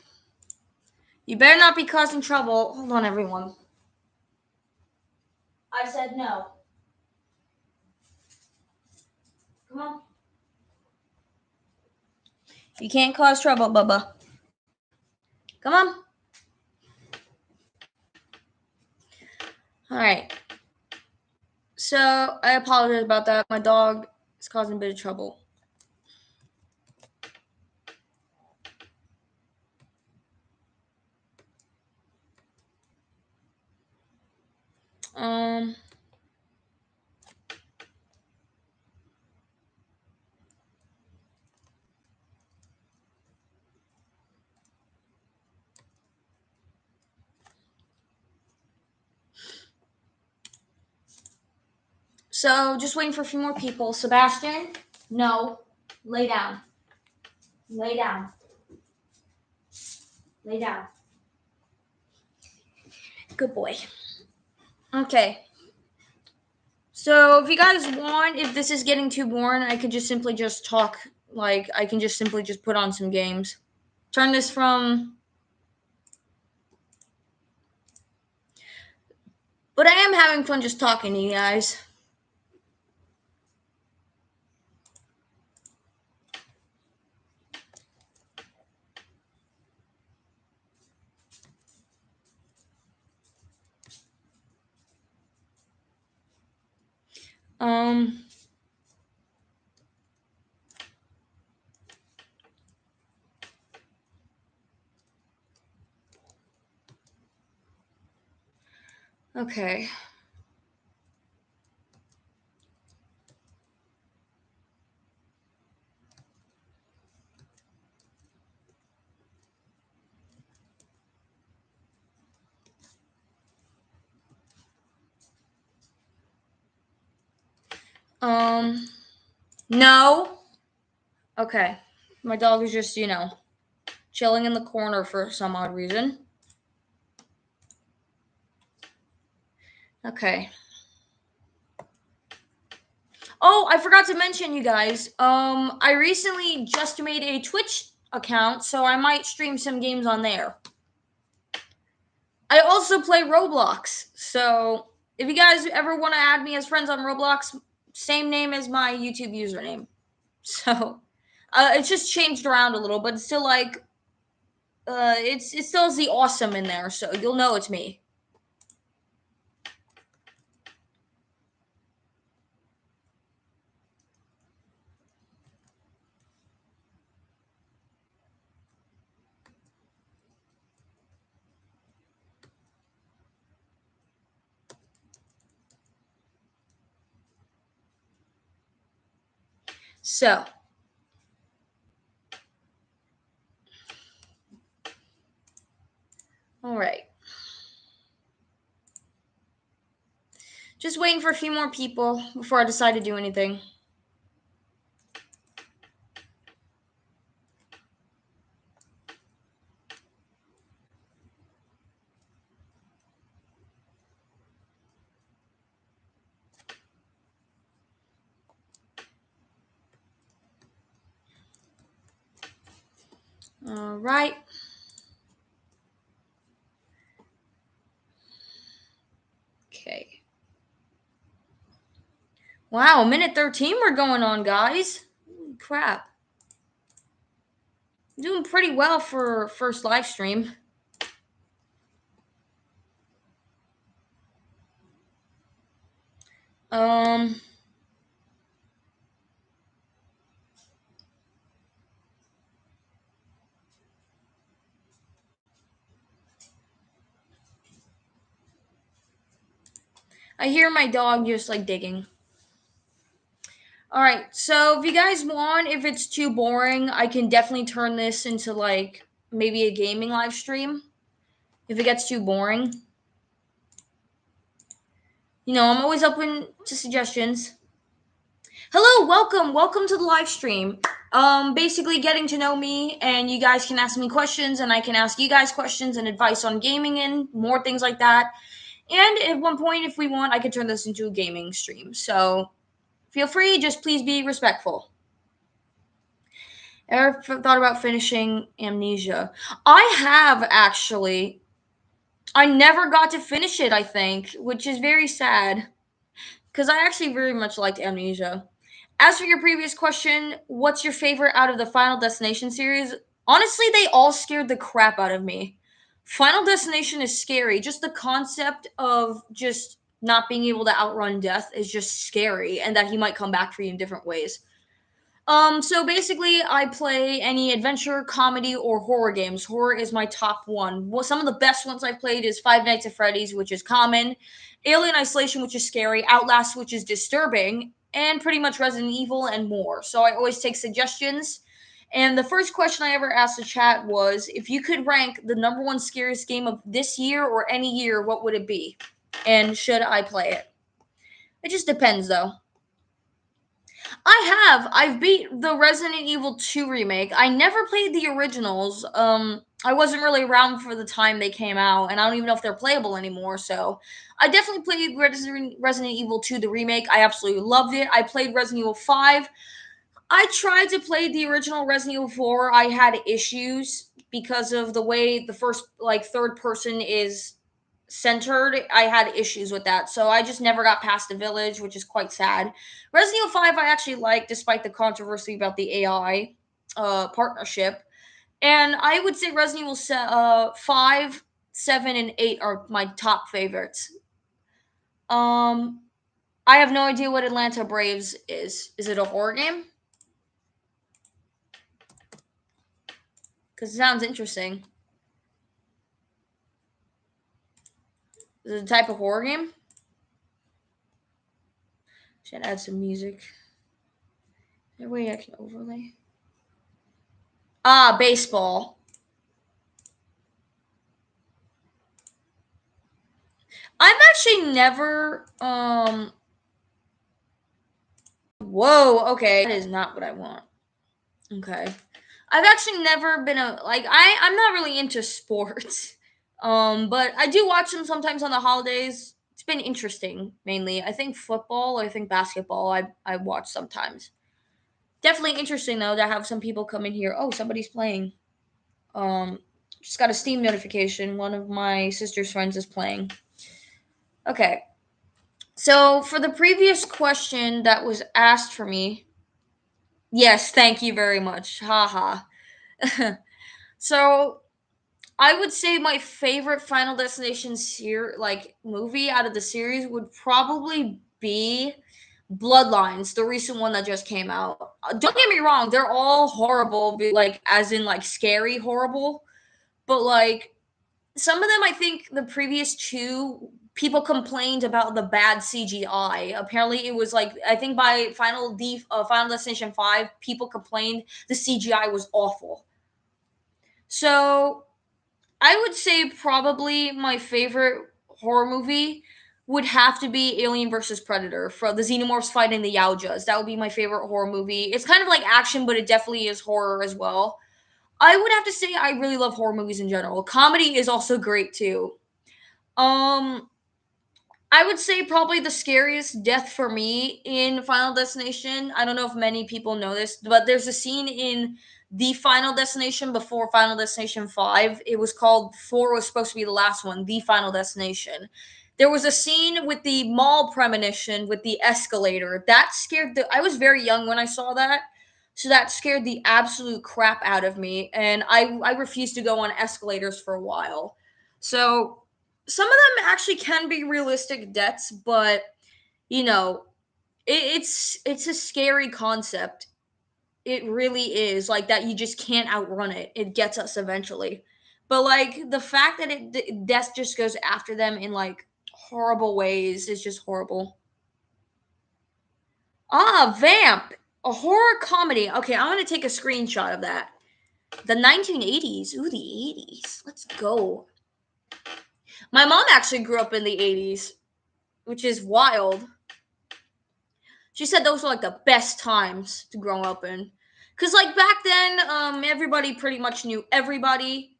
you better not be causing trouble. Hold on, everyone. I said no. Come on. You can't cause trouble, Bubba. Come on. All right. So, I apologize about that. My dog is causing a bit of trouble. Um, So just waiting for a few more people. Sebastian, no, lay down. Lay down. Lay down. Good boy. Okay. So if you guys want, if this is getting too boring, I could just simply just talk. Like, I can just simply just put on some games. Turn this from... But I am having fun just talking to you guys. Okay. No. Okay. My dog is just, chilling in the corner for some odd reason. Okay. Oh, I forgot to mention, you guys. I recently just made a Twitch account, so I might stream some games on there. I also play Roblox, so if you guys ever want to add me as friends on Roblox, same name as my YouTube username. So, it's just changed around a little, but it's still like, it still has the awesome in there, so you'll know it's me. So, all right. Just waiting for a few more people before I decide to do anything. All right. Okay. Wow, minute 13 we're going on, guys. Holy crap. I'm doing pretty well for first live stream. I hear my dog just like digging. All right, so if you guys want, if it's too boring, I can definitely turn this into like maybe a gaming live stream. If it gets too boring, I'm always open to suggestions. Hello, welcome to the live stream. Basically getting to know me, and you guys can ask me questions, and I can ask you guys questions and advice on gaming and more things like that. And at one point, if we want, I could turn this into a gaming stream. So feel free, just please be respectful. Ever thought about finishing Amnesia? I have, actually. I never got to finish it, I think, which is very sad. Because I actually very much liked Amnesia. As for your previous question, what's your favorite out of the Final Destination series? Honestly, they all scared the crap out of me. Final Destination is scary. Just the concept of just not being able to outrun death is just scary, and that he might come back for you in different ways. So basically, I play any adventure, comedy, or horror games. Horror is my top one. Well, some of the best ones I've played is Five Nights at Freddy's, which is common, Alien Isolation, which is scary, Outlast, which is disturbing, and pretty much Resident Evil and more. So I always take suggestions. And the first question I ever asked the chat was, if you could rank the number one scariest game of this year or any year, what would it be? And should I play it? It just depends, though. I've beat the Resident Evil 2 remake. I never played the originals. I wasn't really around for the time they came out, and I don't even know if they're playable anymore. So, I definitely played Resident Evil 2, the remake. I absolutely loved it. I played Resident Evil 5. I tried to play the original Resident Evil 4. I had issues because of the way the first, like, third person is centered. I had issues with that. So I just never got past the village, which is quite sad. Resident Evil 5 I actually like, despite the controversy about the AI partnership. And I would say Resident Evil 5, 7, and 8 are my top favorites. Um, I have no idea what Atlanta Braves is. Is it a horror game? Because it sounds interesting. Is it a type of horror game? Should add some music. Is there a way I can overlay? Ah, baseball. I've actually never whoa, okay. That is not what I want. Okay. I've actually never been I'm not really into sports. But I do watch them sometimes on the holidays. It's been interesting, mainly. I think football, I think basketball I watch sometimes. Definitely interesting though to have some people come in here. Oh, somebody's playing. Um just got a Steam notification. One of my sister's friends is playing. Okay. So for the previous question that was asked for me, yes, thank you very much. Haha. So I would say my favorite Final Destination movie out of the series would probably be Bloodlines, the recent one that just came out. Don't get me wrong, they're all horrible, like as in like scary horrible, but like some of them, I think the previous two people complained about the bad CGI. Apparently, it was like I think by Final Destination 5, people complained the CGI was awful. So I would say probably my favorite horror movie would have to be Alien versus Predator, for the xenomorphs fighting the Yaojas. That would be my favorite horror movie. It's kind of like action, but it definitely is horror as well. I would have to say I really love horror movies in general. Comedy is also great too. Um, I would say probably the scariest death for me in Final Destination. I don't know if many people know this, but there's a scene in the Final Destination before Final Destination 5. It was called 4 was supposed to be the last one, the Final Destination. There was a scene with the mall premonition with the escalator. That scared I was very young when I saw that. So that scared the absolute crap out of me. And I refused to go on escalators for a while. So some of them actually can be realistic deaths, but you know, it's a scary concept. It really is like that. You just can't outrun it. It gets us eventually. But like the fact that death just goes after them in like horrible ways is just horrible. Ah, Vamp, a horror comedy. Okay, I'm gonna take a screenshot of that. The 1980s. Ooh, the 80s. Let's go. My mom actually grew up in the 80s, which is wild. She said those were like the best times to grow up in. Cause like back then, everybody pretty much knew everybody.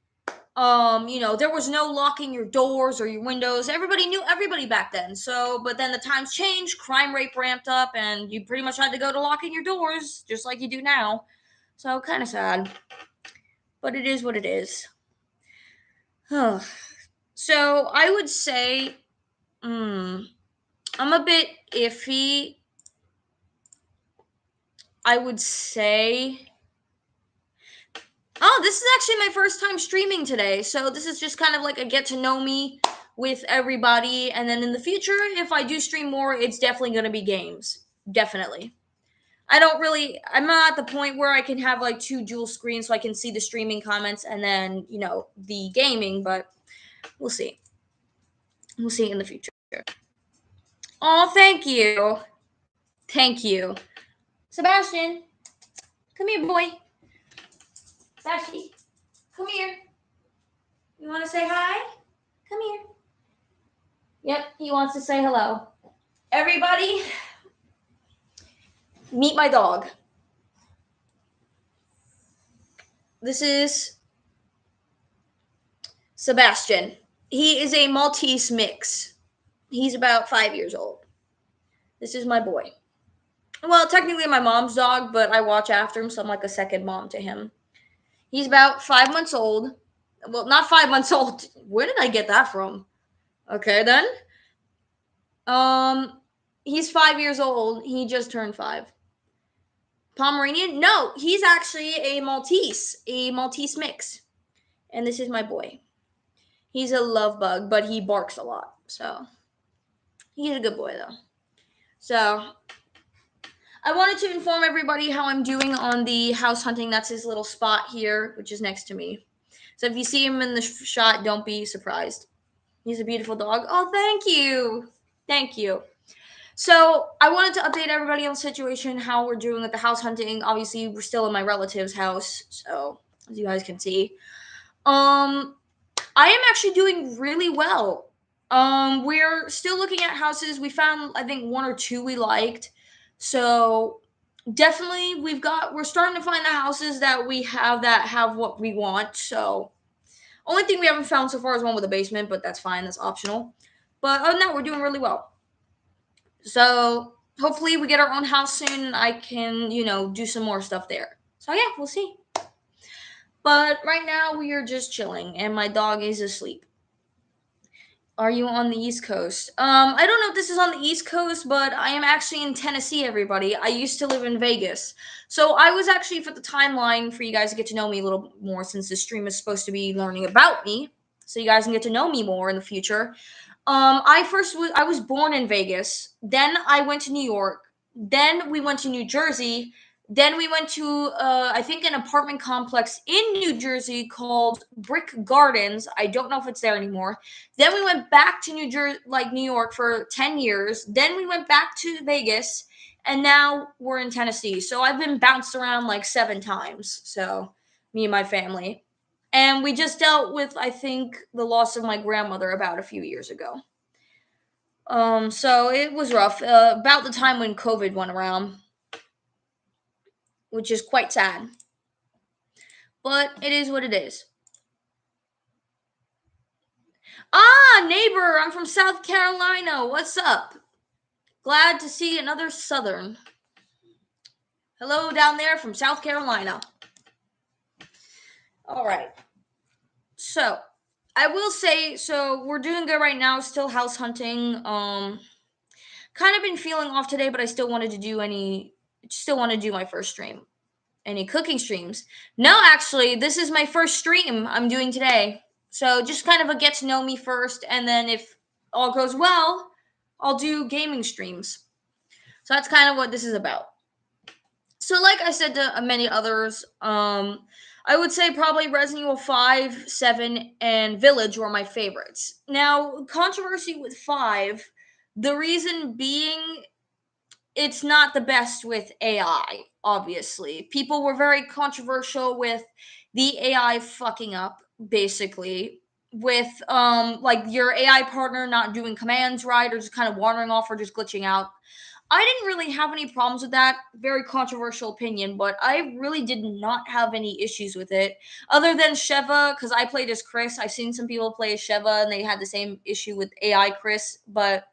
There was no locking your doors or your windows. Everybody knew everybody back then. So, but then the times changed, crime rate ramped up, and you pretty much had to go to locking your doors, just like you do now. So kind of sad. But it is what it is. So I would say, I'm a bit iffy. I would say, oh, this is actually my first time streaming today. So this is just kind of like a get to know me with everybody. And then in the future, if I do stream more, it's definitely going to be games. Definitely. I'm not at the point where I can have like two dual screens so I can see the streaming comments and then, the gaming, but we'll see. We'll see in the future. Oh, thank you. Thank you. Sebastian, come here, boy. Sebastian, come here. You want to say hi? Come here. Yep, he wants to say hello. Everybody, meet my dog. This is Sebastian. He is a Maltese mix. He's about 5 years old. This is my boy. Well, technically my mom's dog, but I watch after him, so I'm like a second mom to him. He's about 5 months old. Well, not 5 months old. Where did I get that from? Okay, then. He's 5 years old. He just turned 5. Pomeranian? No, he's actually a Maltese mix. And this is my boy. He's a love bug, but he barks a lot. So, he's a good boy, though. So, I wanted to inform everybody how I'm doing on the house hunting. That's his little spot here, which is next to me. So, if you see him in the shot, don't be surprised. He's a beautiful dog. Oh, thank you. Thank you. So, I wanted to update everybody on the situation, how we're doing with the house hunting. Obviously, we're still in my relative's house, so as you guys can see. I am actually doing really well. We're still looking at houses. We found, I think, 1 or 2 we liked. So, definitely we're starting to find the houses that we have that have what we want. So, only thing we haven't found so far is one with a basement, but that's fine. That's optional. But other than that, we're doing really well. So hopefully we get our own house soon and I can, do some more stuff there. So yeah, we'll see. But right now we are just chilling and my dog is asleep. Are you on the East Coast? I don't know if this is on the East Coast, but I am actually in Tennessee, everybody. I used to live in Vegas. So I was actually, for the timeline, for you guys to get to know me a little more, since this stream is supposed to be learning about me, so you guys can get to know me more in the future. I was born in Vegas. Then I went to New York. Then we went to New Jersey. Then we went to, I think, an apartment complex in New Jersey called Brick Gardens. I don't know if it's there anymore. Then we went back to New York for 10 years. Then we went back to Vegas, and now we're in Tennessee. So I've been bounced around like 7 times. So me and my family. And we just dealt with, I think, the loss of my grandmother about a few years ago. So it was rough. About the time when COVID went around, which is quite sad. But it is what it is. Ah, neighbor, I'm from South Carolina. What's up? Glad to see another Southern. Hello down there from South Carolina. All right. So, I will say, we're doing good right now, still house hunting. Kind of been feeling off today, but I still wanted to do my first stream. Any cooking streams? No, actually, this is my first stream I'm doing today. So just kind of a get to know me first, and then if all goes well, I'll do gaming streams. So that's kind of what this is about. So like I said to many others, I would say probably Resident Evil 5, 7, and Village were my favorites. Now, controversy with 5, the reason being it's not the best with AI, obviously. People were very controversial with the AI fucking up, basically, with like your AI partner not doing commands right or just kind of wandering off or just glitching out. I didn't really have any problems with that. Very controversial opinion, but I really did not have any issues with it. Other than Sheva, because I played as Chris. I've seen some people play as Sheva and they had the same issue with AI Chris. But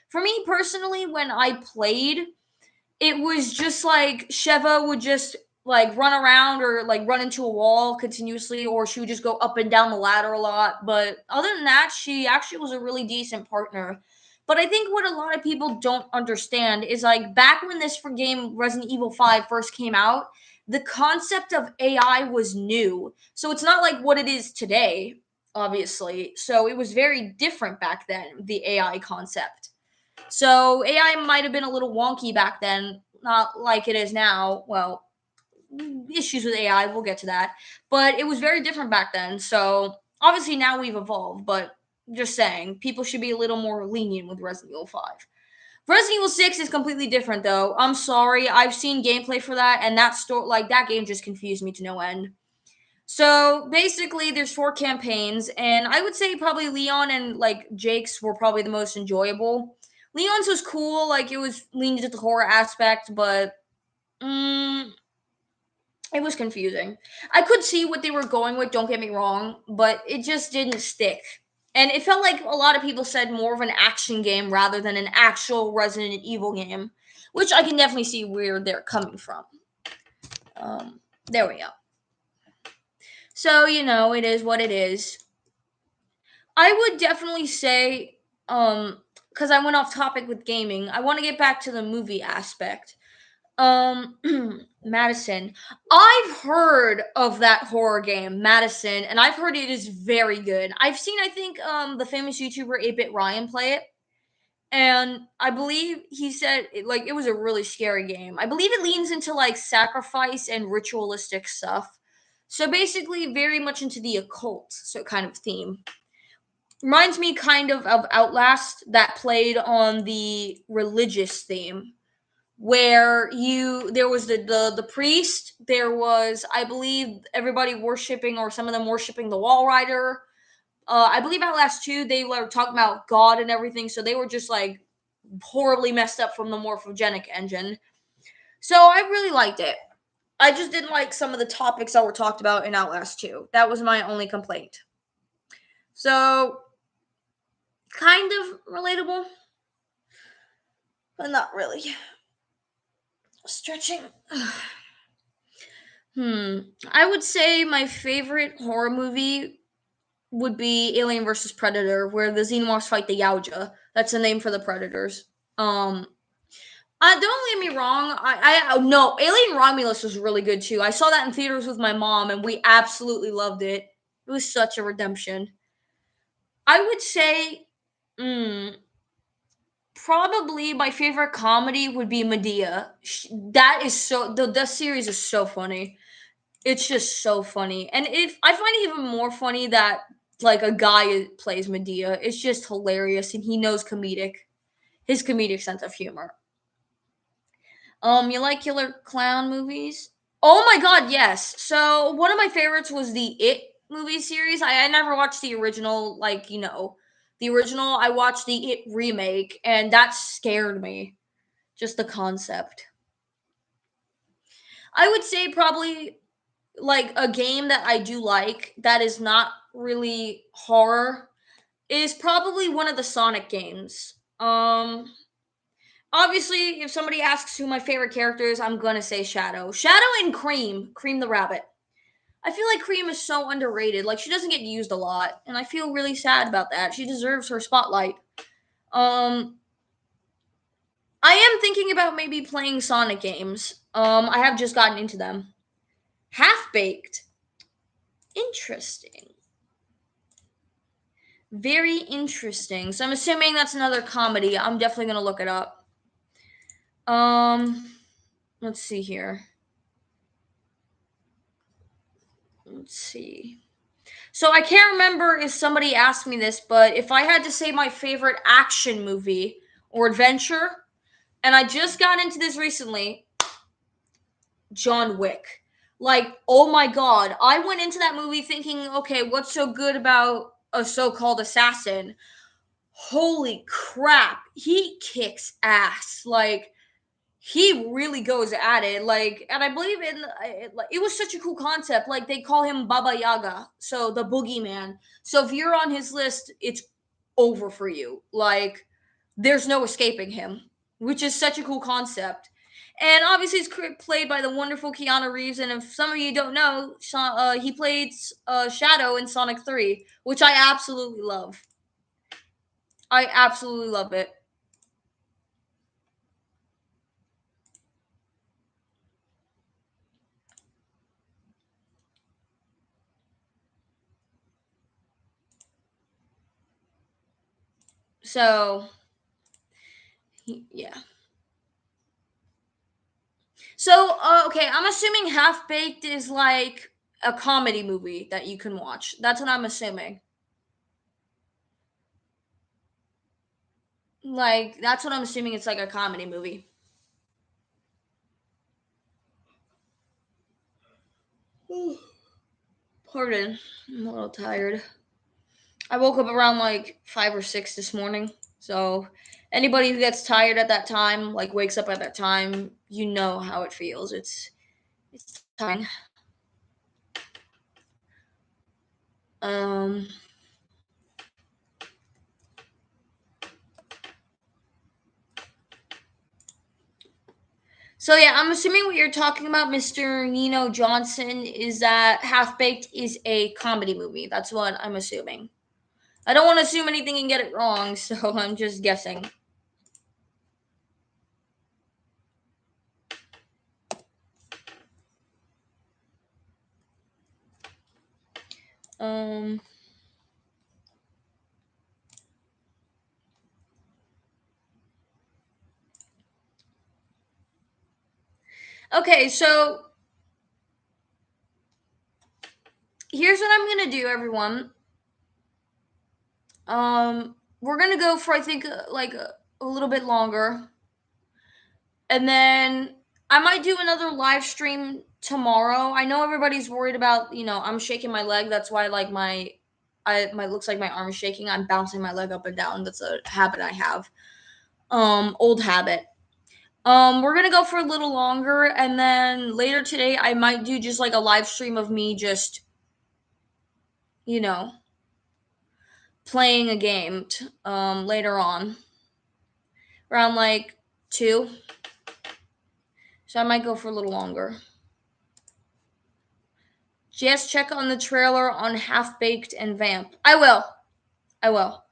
for me personally, when I played, it was just like Sheva would just like run around or like run into a wall continuously, or she would just go up and down the ladder a lot. But other than that, she actually was a really decent partner. But I think what a lot of people don't understand is like back when this game Resident Evil 5 first came out, the concept of AI was new. So it's not like what it is today, obviously. So it was very different back then, the AI concept. So AI might have been a little wonky back then, not like it is now. Well, issues with AI, we'll get to that. But it was very different back then. So obviously now we've evolved, but just saying, people should be a little more lenient with Resident Evil 5. Resident Evil 6 is completely different though. I'm sorry. I've seen gameplay for that, and that game just confused me to no end. So basically there's 4 campaigns, and I would say probably Leon and like Jake's were probably the most enjoyable. Leon's was cool, like it was leaned into the horror aspect, but it was confusing. I could see what they were going with, don't get me wrong, but it just didn't stick. And it felt like a lot of people said more of an action game rather than an actual Resident Evil game, which I can definitely see where they're coming from. There we go. So, it is what it is. I would definitely say, because I went off topic with gaming, I want to get back to the movie aspect. Madison. I've heard of that horror game, Madison, and I've heard it is very good. I've seen, I think, the famous YouTuber 8-Bit Ryan play it, and I believe he said it was a really scary game. I believe it leans into like sacrifice and ritualistic stuff. So basically, very much into the occult, so kind of theme. Reminds me kind of Outlast that played on the religious theme where there was the priest, there was, I believe, everybody worshiping, or some of them worshiping the wall rider. I believe Outlast 2 they were talking about God and everything, so they were just like horribly messed up from the morphogenic engine. So I really liked it. I just didn't like some of the topics that were talked about in Outlast 2. That was my only complaint. So kind of relatable, but not really. Stretching. I would say my favorite horror movie would be Alien vs. Predator, where the Xenomorphs fight the Yautja. That's the name for the Predators. Don't get me wrong. I no, Alien Romulus was really good too. I saw that in theaters with my mom, and we absolutely loved it. It was such a redemption. I would say, probably my favorite comedy would be Medea. That is the series is so funny. It's just so funny. And if I find it even more funny that like a guy plays Medea, it's just hilarious and he knows his comedic sense of humor. You like killer clown movies? Oh my god, yes. So one of my favorites was the It movie series. I never watched the original, the original. I watched the It remake, and that scared me. Just the concept. I would say probably like a game that I do like that is not really horror is probably one of the Sonic games. Obviously, if somebody asks who my favorite character is, I'm gonna say Shadow. Shadow and Cream the rabbit. I feel like Cream is so underrated. Like she doesn't get used a lot, and I feel really sad about that. She deserves her spotlight. Um, I am thinking about maybe playing Sonic games. I have just gotten into them. Half Baked. Interesting. Very interesting. So I'm assuming that's another comedy. I'm definitely gonna look it up. Let's see here. Let's see. So I can't remember if somebody asked me this, but if I had to say my favorite action movie or adventure, and I just got into this recently, John Wick. Like, oh my god, I went into that movie thinking, okay, what's so good about a so-called assassin? Holy crap, he kicks ass. Like, he really goes at it. Like, and I believe it was such a cool concept. Like, they call him Baba Yaga, so the boogeyman. So if you're on his list, it's over for you. Like, there's no escaping him, which is such a cool concept. And obviously, it's played by the wonderful Keanu Reeves. And if some of you don't know, he played Shadow in Sonic 3, which I absolutely love. I absolutely love it. So, yeah. So, okay, I'm assuming Half Baked is like a comedy movie that you can watch. That's what I'm assuming. Like, that's what I'm assuming. It's like a comedy movie. Pardon, I'm a little tired. I woke up around like 5 or 6 this morning, So anybody who gets tired at that time, like wakes up at that time, you know how it feels. It's tiring. Um So yeah, I'm assuming what you're talking about, Mr. Nino Johnson, is that Half Baked is a comedy movie. That's what I'm assuming. I don't want to assume anything and get it wrong, so I'm just guessing. Um Okay, so here's what I'm gonna do, everyone. We're gonna go for I think like a little bit longer, and then I might do another live stream tomorrow. I know everybody's worried about I'm shaking my leg. That's why like my looks like my arm is shaking. I'm bouncing my leg up and down. That's a habit I have. Old habit. We're gonna go for a little longer, and then later today I might do just like a live stream of me just you know playing a game later on around like 2. So I might go for a little longer. Just check on the trailer on Half Baked and Vamp. I will. I will.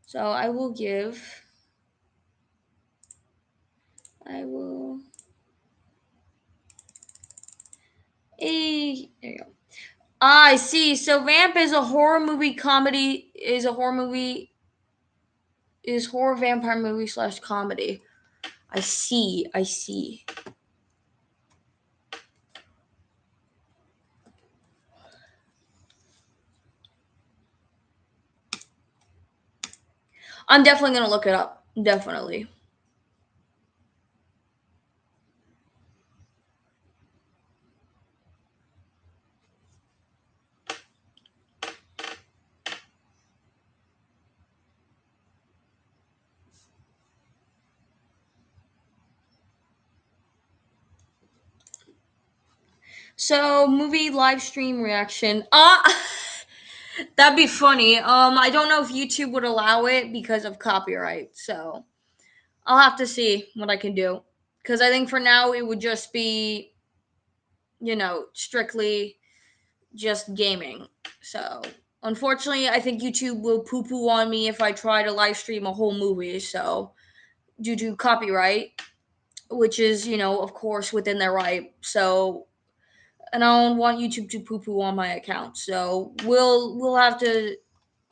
So I will give. I will. There you go. I see. So Vamp is a horror movie comedy. Is a horror movie. Is horror vampire movie / comedy. I see. I see. I'm definitely gonna look it up. Definitely. So movie live stream reaction. That'd be funny. I don't know if YouTube would allow it because of copyright. So I'll have to see what I can do. Because I think for now it would just be, strictly just gaming. So unfortunately, I think YouTube will poo poo on me if I try to live stream a whole movie. So due to copyright, which is, of course, within their right. So and I don't want YouTube to poo poo on my account. So we'll have to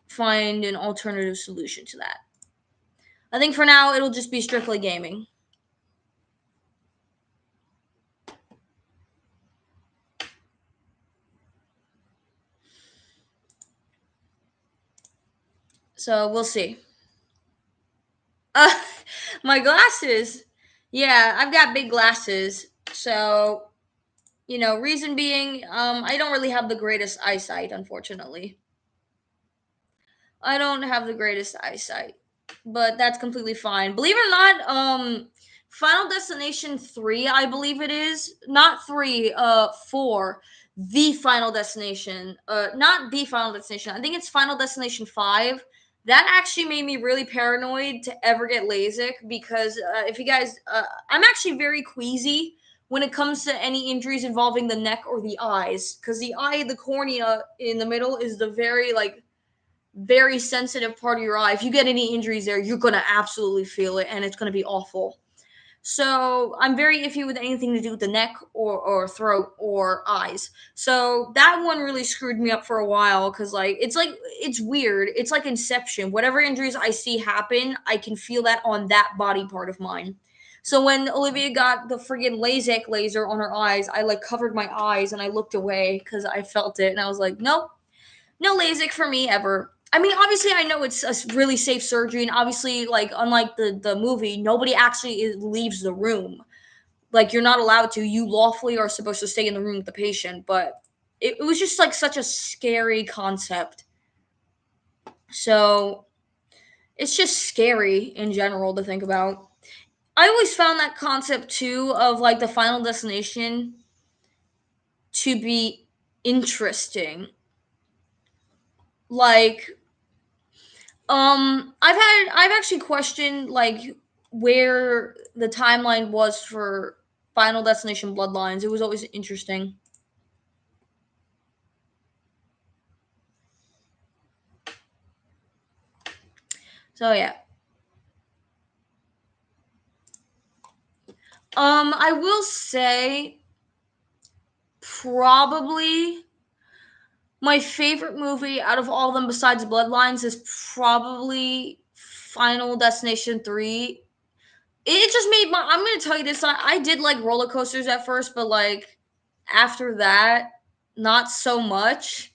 find an alternative solution to that. I think for now it'll just be strictly gaming. So we'll see. Uh, my glasses. Yeah, I've got big glasses. So, reason being, I don't really have the greatest eyesight, unfortunately. I don't have the greatest eyesight, but that's completely fine. Believe it or not, Final Destination 3, I believe it is, not 3, 4, the Final Destination, not the Final Destination. I think it's Final Destination 5. That actually made me really paranoid to ever get LASIK because if you guys, I'm actually very queasy when it comes to any injuries involving the neck or the eyes because the cornea in the middle is the very sensitive part of your eye. If you get any injuries there, you're going to absolutely feel it and it's going to be awful. So I'm very iffy with anything to do with the neck or throat or eyes. So that one really screwed me up for a while because it's weird. It's like Inception. Whatever injuries I see happen, I can feel that on that body part of mine. So when Olivia got the friggin' LASIK laser on her eyes, I like covered my eyes and I looked away because I felt it and I was like, nope, no LASIK for me ever. I mean, obviously, I know it's a really safe surgery, and obviously, like unlike the movie, nobody actually leaves the room. Like you're not allowed to. You lawfully are supposed to stay in the room with the patient, but it was just like such a scary concept. So It's just scary in general to think about. I always found that concept too of like the Final Destination to be interesting. Like, I've actually questioned like where the timeline was for Final Destination Bloodlines. It was always interesting. So yeah. I will say probably my favorite movie out of all of them besides Bloodlines is probably Final Destination 3. It just made my I'm gonna tell you this. I did like roller coasters at first, but like after that, not so much.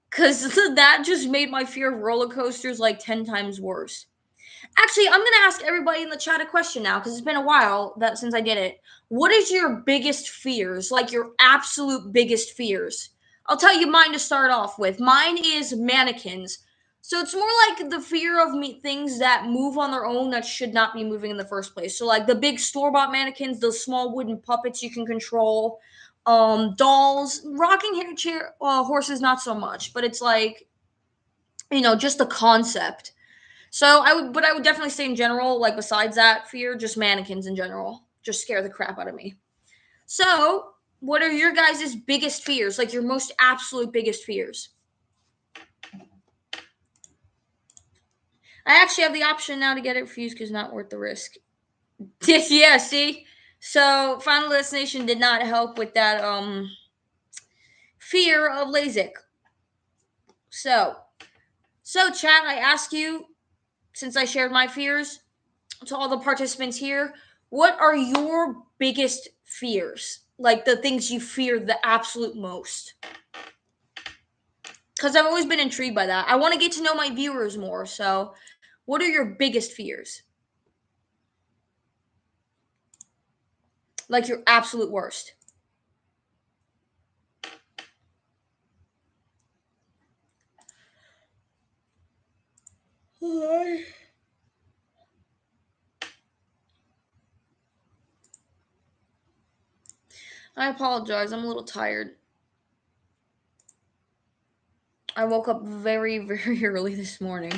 Cause that just made my fear of roller coasters like 10 times worse. Actually, I'm gonna ask everybody in the chat a question now because it's been a while that since I did it. What is your biggest fears? Like your absolute biggest fears? I'll tell you mine to start off with. Mine is mannequins. So it's more like the fear of me things that move on their own that should not be moving in the first place. So like the big store-bought mannequins, those small wooden puppets you can control, dolls, rocking hair chair horses, not so much, but it's like just the concept. So I would definitely say in general, like besides that fear, just mannequins in general, just scare the crap out of me. So, what are your guys' biggest fears? Like your most absolute biggest fears? I actually have the option now to get it refused because not worth the risk. Yeah, see. So Final Destination did not help with that fear of LASIK. So chat, I ask you, since I shared my fears, to all the participants here, what are your biggest fears? Like the things you fear the absolute most? Because I've always been intrigued by that. I want to get to know my viewers more. So, what are your biggest fears? Like your absolute worst? I apologize. I'm a little tired. I woke up very, very early this morning.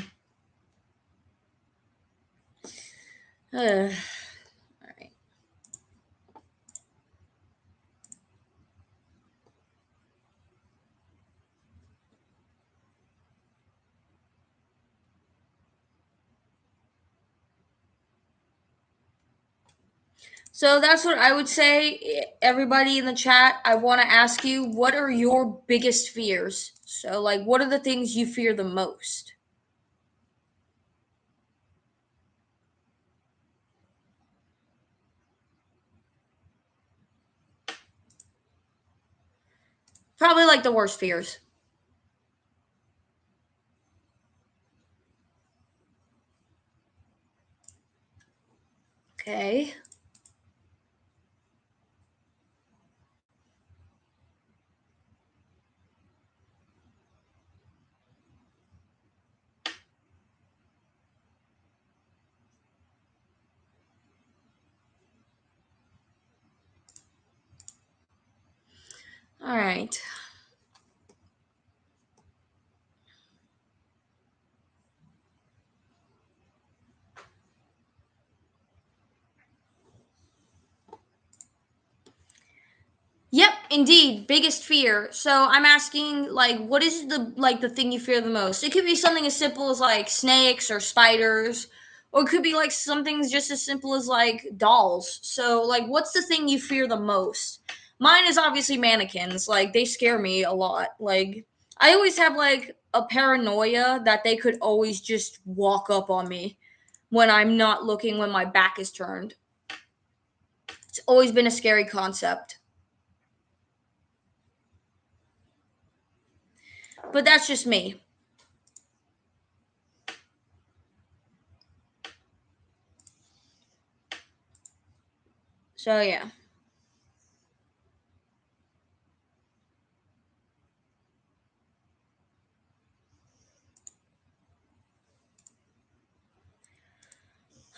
All right. So that's what I would say. Everybody in the chat, I want to ask you, what are your biggest fears? So, like, what are the things you fear the most? Probably like the worst fears. Okay. All right. Yep, indeed, biggest fear. So I'm asking, like, what is the thing you fear the most? It could be something as simple as like snakes or spiders, or it could be like something just as simple as like dolls. So like, what's the thing you fear the most? Mine is obviously mannequins. Like they scare me a lot. Like I always have like a paranoia that they could always just walk up on me when I'm not looking when my back is turned. It's always been a scary concept. But that's just me. So yeah.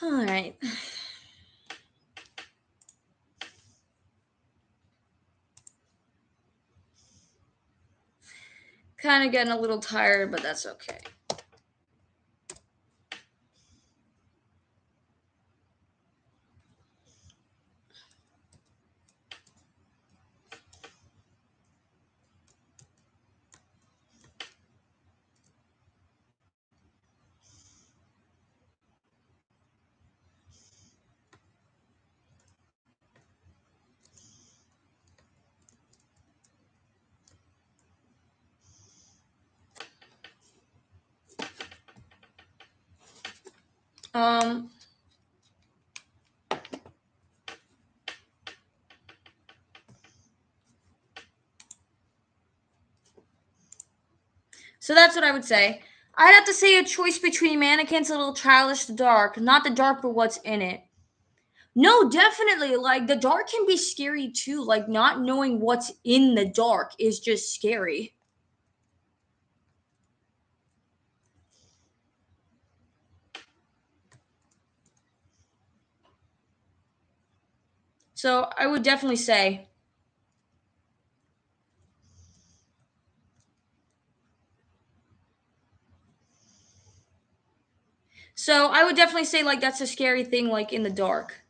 All right. Kind of getting a little tired, but that's okay. So that's what I would say. I'd have to say a choice between mannequins, a little childish, the dark. Not the dark, but what's in it. No, definitely. Like, the dark can be scary too. Like, not knowing what's in the dark is just scary. So I would definitely say. So I would definitely say, like, that's a scary thing, like, in the dark.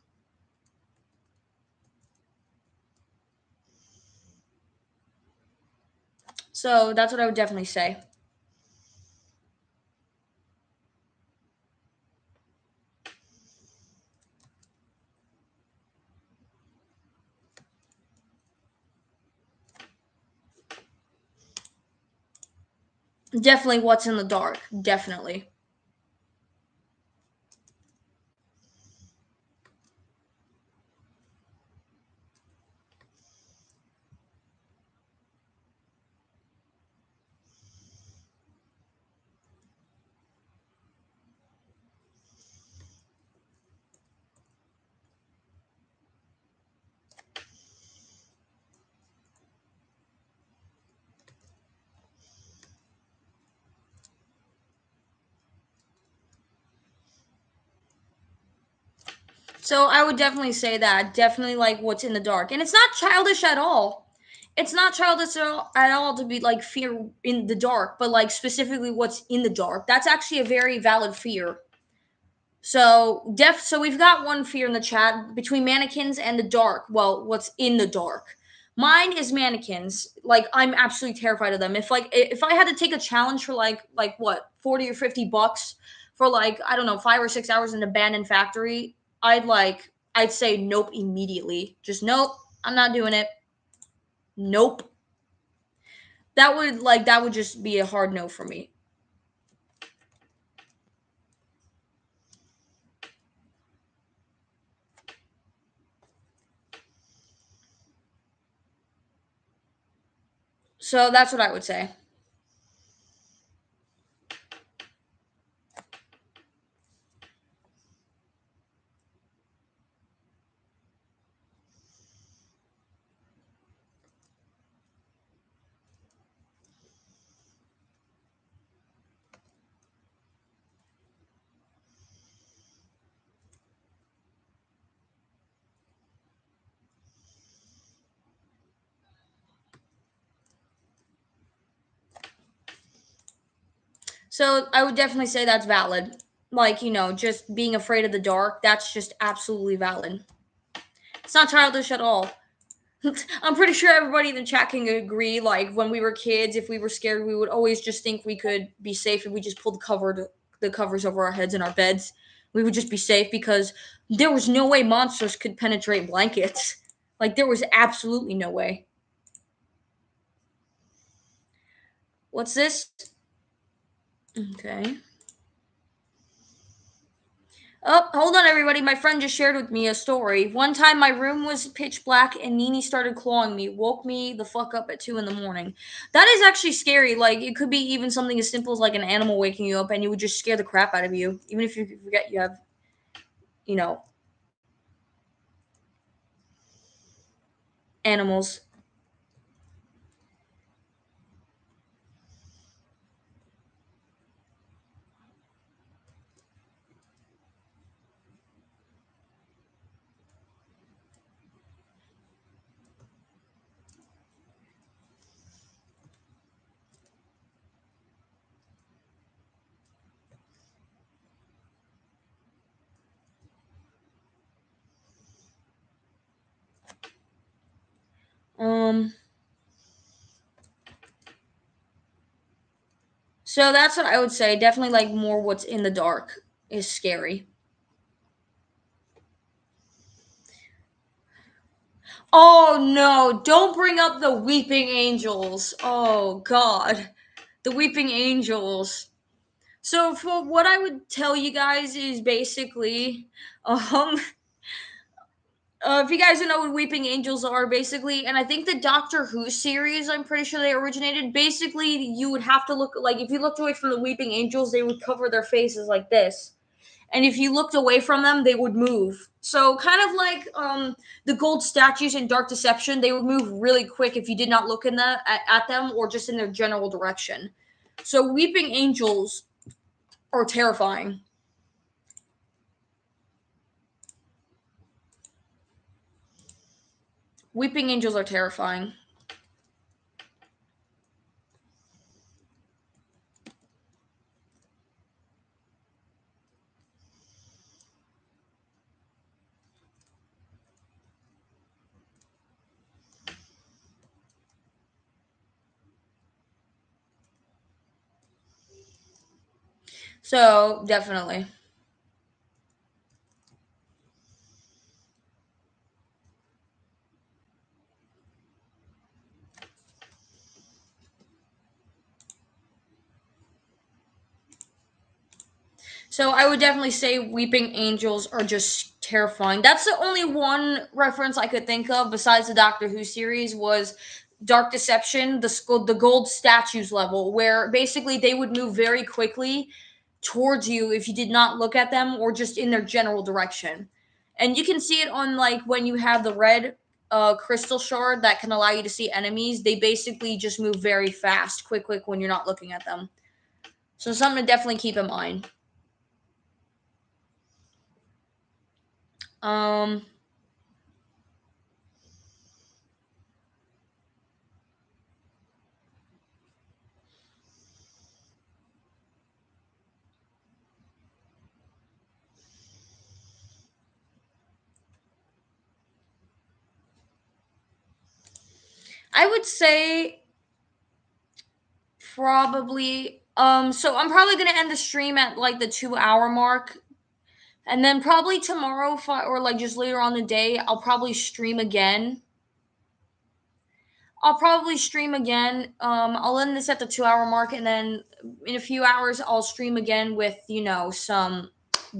So that's what I would definitely say. Definitely what's in the dark. Definitely. So I would definitely say that. Definitely like what's in the dark. And it's not childish at all. It's not childish at all to be like fear in the dark, but like specifically what's in the dark. That's actually a very valid fear. So we've got one fear in the chat between mannequins and the dark. Well, what's in the dark? Mine is mannequins. Like I'm absolutely terrified of them. If I had to take a challenge for like what 40 or 50 bucks for like I don't know 5 or 6 hours in an abandoned factory, I'd say nope immediately. Just nope. I'm not doing it. Nope. That would just be a hard no for me. So that's what I would say. So I would definitely say that's valid. Like, just being afraid of the dark, that's just absolutely valid. It's not childish at all. I'm pretty sure everybody in the chat can agree. Like, when we were kids, if we were scared, we would always just think we could be safe if we just pulled the covers over our heads in our beds. We would just be safe because there was no way monsters could penetrate blankets. Like, there was absolutely no way. What's this? Okay. Oh, hold on, everybody. My friend just shared with me a story. One time, my room was pitch black and Nini started clawing me, woke me the fuck up at 2 in the morning. That is actually scary. Like, it could be even something as simple as like an animal waking you up and you would just scare the crap out of you, even if you forget you have, you know, animals. So that's what I would say. Definitely like more what's in the dark is scary. Oh no, don't bring up the weeping angels. Oh god. The weeping angels. So for what I would tell you guys is basically if you guys don't know what weeping angels are, basically, and I think the Doctor Who series, I'm pretty sure they originated. Basically, you would have to look like if you looked away from the weeping angels, they would cover their faces like this, and if you looked away from them, they would move. So kind of like the gold statues in Dark Deception, they would move really quick if you did not look at them or just in their general direction. So weeping angels are terrifying. Weeping angels are terrifying. So definitely. So I would definitely say weeping angels are just terrifying. That's the only one reference I could think of besides the Doctor Who series was Dark Deception, the gold statues level, where basically they would move very quickly towards you if you did not look at them or just in their general direction. And you can see it on like when you have the red crystal shard that can allow you to see enemies. They basically just move very fast, quick when you're not looking at them. So something to definitely keep in mind. Um, I would say probably so I'm probably going to end the stream at like the 2 hour mark, and then probably tomorrow or like just later on the day I'll probably stream again. I'll end this at the 2 hour mark, and then in a few hours I'll stream again with some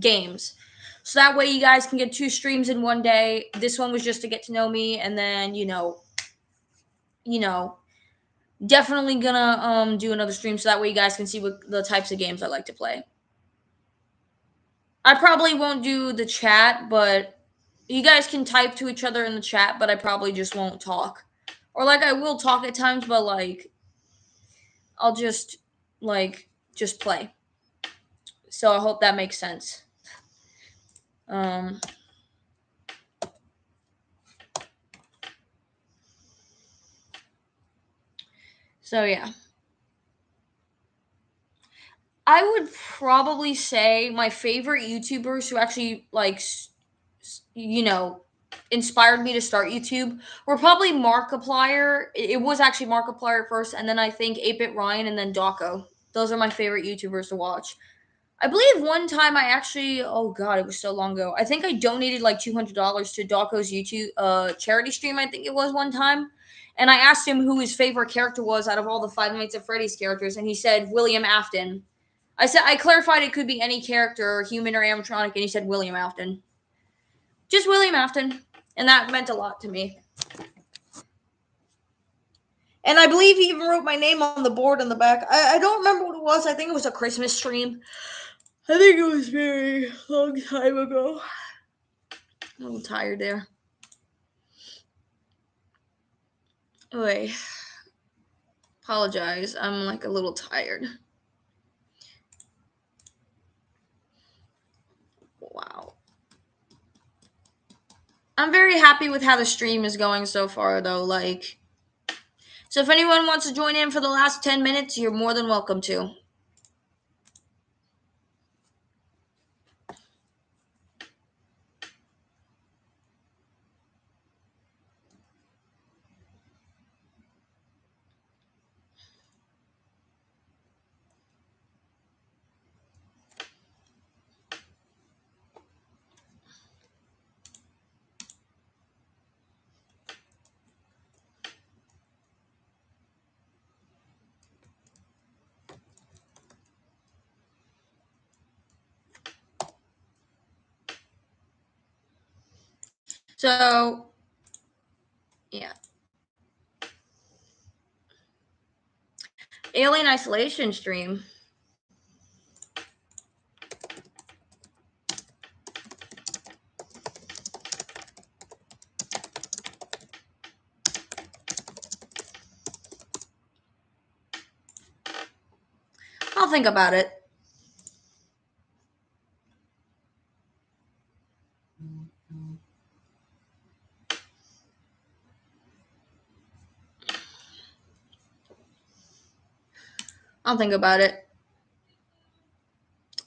games. So that way you guys can get 2 streams in one day. This one was just to get to know me, and then you know definitely gonna do another stream so that way you guys can see what the types of games I like to play. I probably won't do the chat, but you guys can type to each other in the chat, but I probably just won't talk. Or like I will talk at times, but like I'll just play. So I hope that makes sense. Um so yeah. I would probably say my favorite YouTubers who actually you know, inspired me to start YouTube were probably Markiplier. It was actually Markiplier first, and then I think 8-Bit Ryan, and then Dawko. Those are my favorite YouTubers to watch. I believe one time I actually, oh god, it was so long ago. I think I donated like $200 to Dawko's YouTube charity stream. I think it was one time, and I asked him who his favorite character was out of all the Five Nights at Freddy's characters, and he said William Afton. I clarified it could be any character, human or animatronic, and he said William Afton. Just William Afton. And that meant a lot to me. And I believe he even wrote my name on the board in the back. I don't remember what it was. I think it was a Christmas stream. I think it was very long time ago. I'm a little tired there. Wait. Apologize. I'm like a little tired. Wow. I'm very happy with how the stream is going so far, though. So if anyone wants to join in for the last 10 minutes, you're more than welcome to. So, yeah. Alien Isolation stream. I'll think about it. I'll think about it.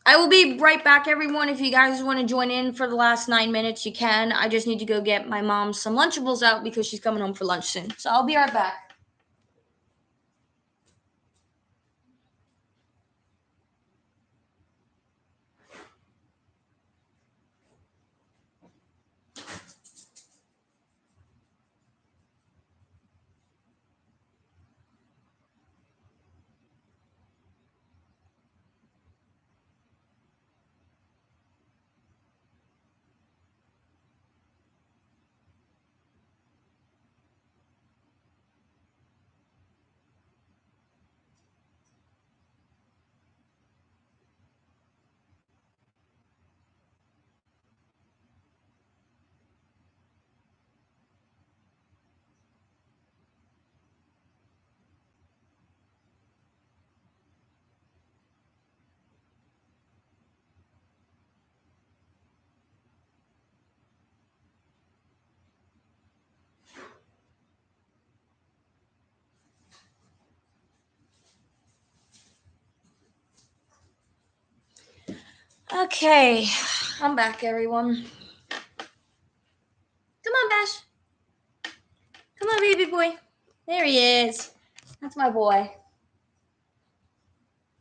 I will be right back, everyone. If you guys want to join in for the last 9 minutes, you can. I just need to go get my mom some Lunchables out because she's coming home for lunch soon. So I'll be right back. Okay, I'm back, everyone. Come on, Bash. Come on, baby boy. There he is. That's my boy.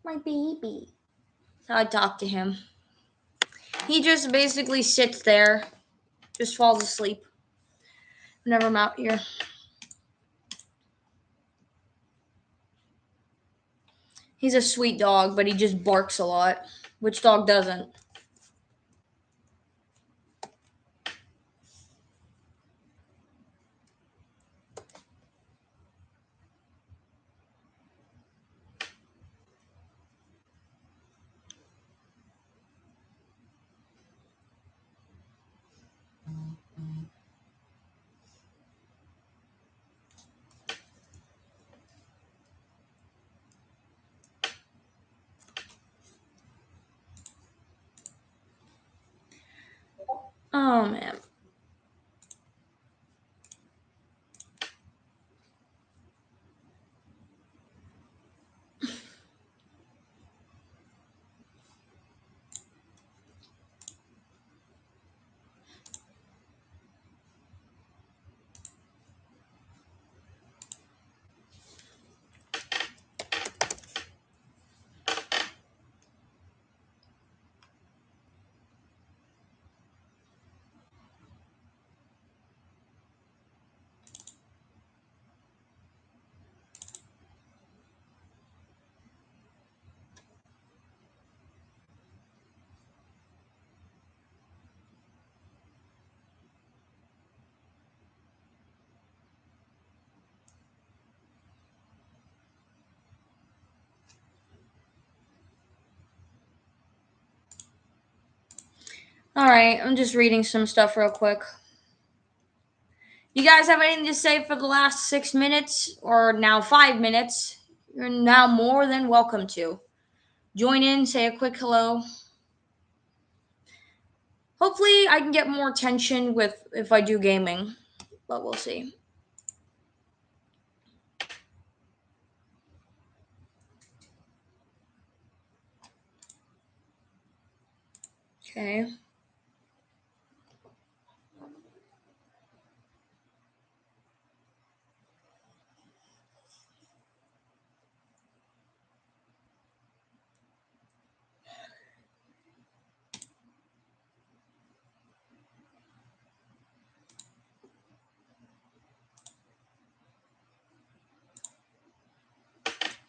My baby. So I talk to him. He just basically sits there, just falls asleep whenever I'm out here. He's a sweet dog, but he just barks a lot. Which dog doesn't? Oh, man. Alright, I'm just reading some stuff real quick. You guys have anything to say for the last 6 minutes, or now 5 minutes? You're now more than welcome to. Join in, say a quick hello. Hopefully, I can get more attention with if I do gaming, but we'll see. Okay.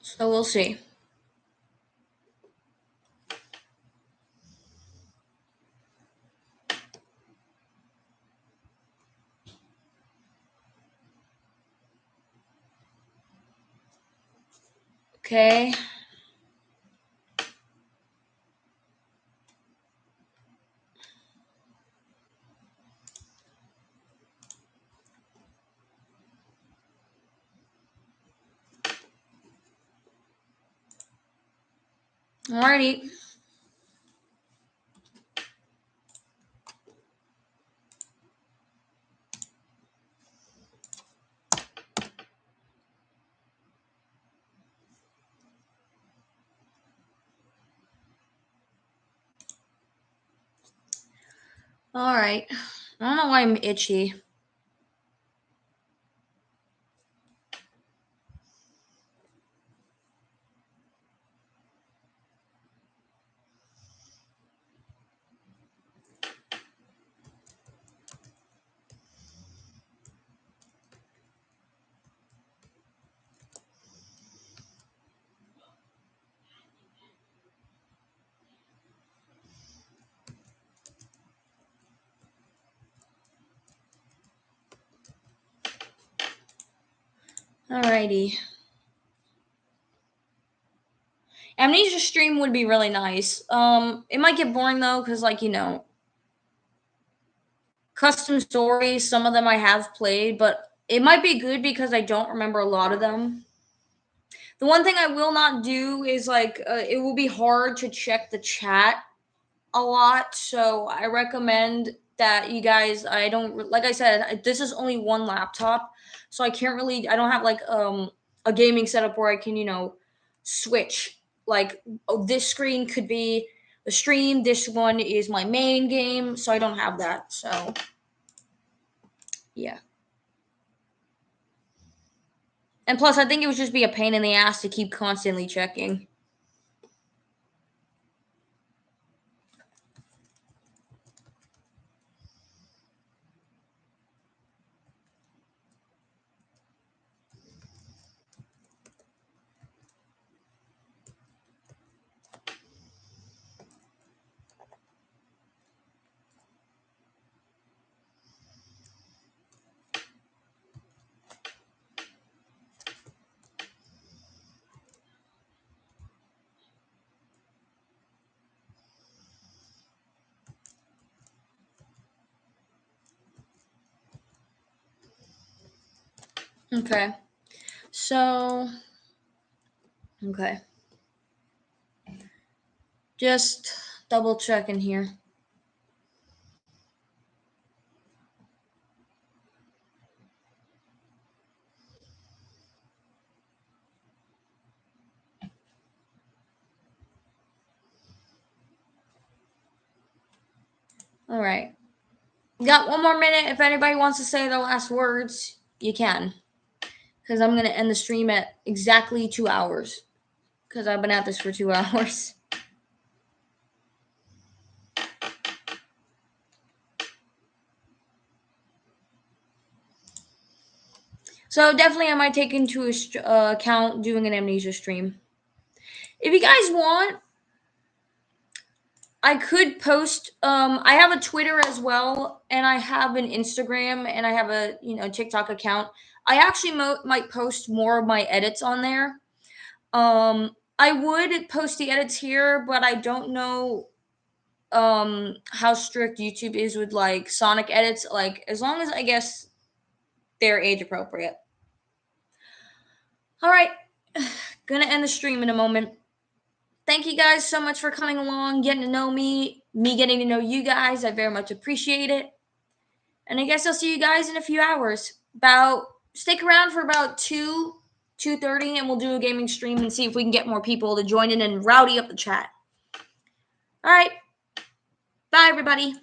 So we'll see. Okay. Alrighty. Alright. I don't know why I'm itchy. Alrighty. Amnesia stream would be really nice. It might get boring though, because like, custom stories, some of them I have played, but it might be good because I don't remember a lot of them. The one thing I will not do is like, it will be hard to check the chat a lot, so I recommend that you guys, I don't, like I said, this is only one laptop, so I don't have like a gaming setup where I can switch. Like, oh, this screen could be the stream, this one is my main game, so I don't have that. So yeah. And plus, I think it would just be a pain in the ass to keep constantly checking. Okay. So, okay. Just double checking here. All right. Got one more minute. If anybody wants to say the last words, you can. Because I'm going to end the stream at exactly 2 hours. Because I've been at this for 2 hours. So definitely I might take into account doing an Amnesia stream. If you guys want, I could post. I have a Twitter as well, and I have an Instagram, and I have a TikTok account. I actually might post more of my edits on there. I would post the edits here, but I don't know how strict YouTube is with like Sonic edits. Like, as long as I guess they're age appropriate. All right, gonna end the stream in a moment. Thank you guys so much for coming along, getting to know me getting to know you guys. I very much appreciate it. And I guess I'll see you guys in a few hours. Stick around for about 2:30, and we'll do a gaming stream and see if we can get more people to join in and rowdy up the chat. All right. Bye, everybody.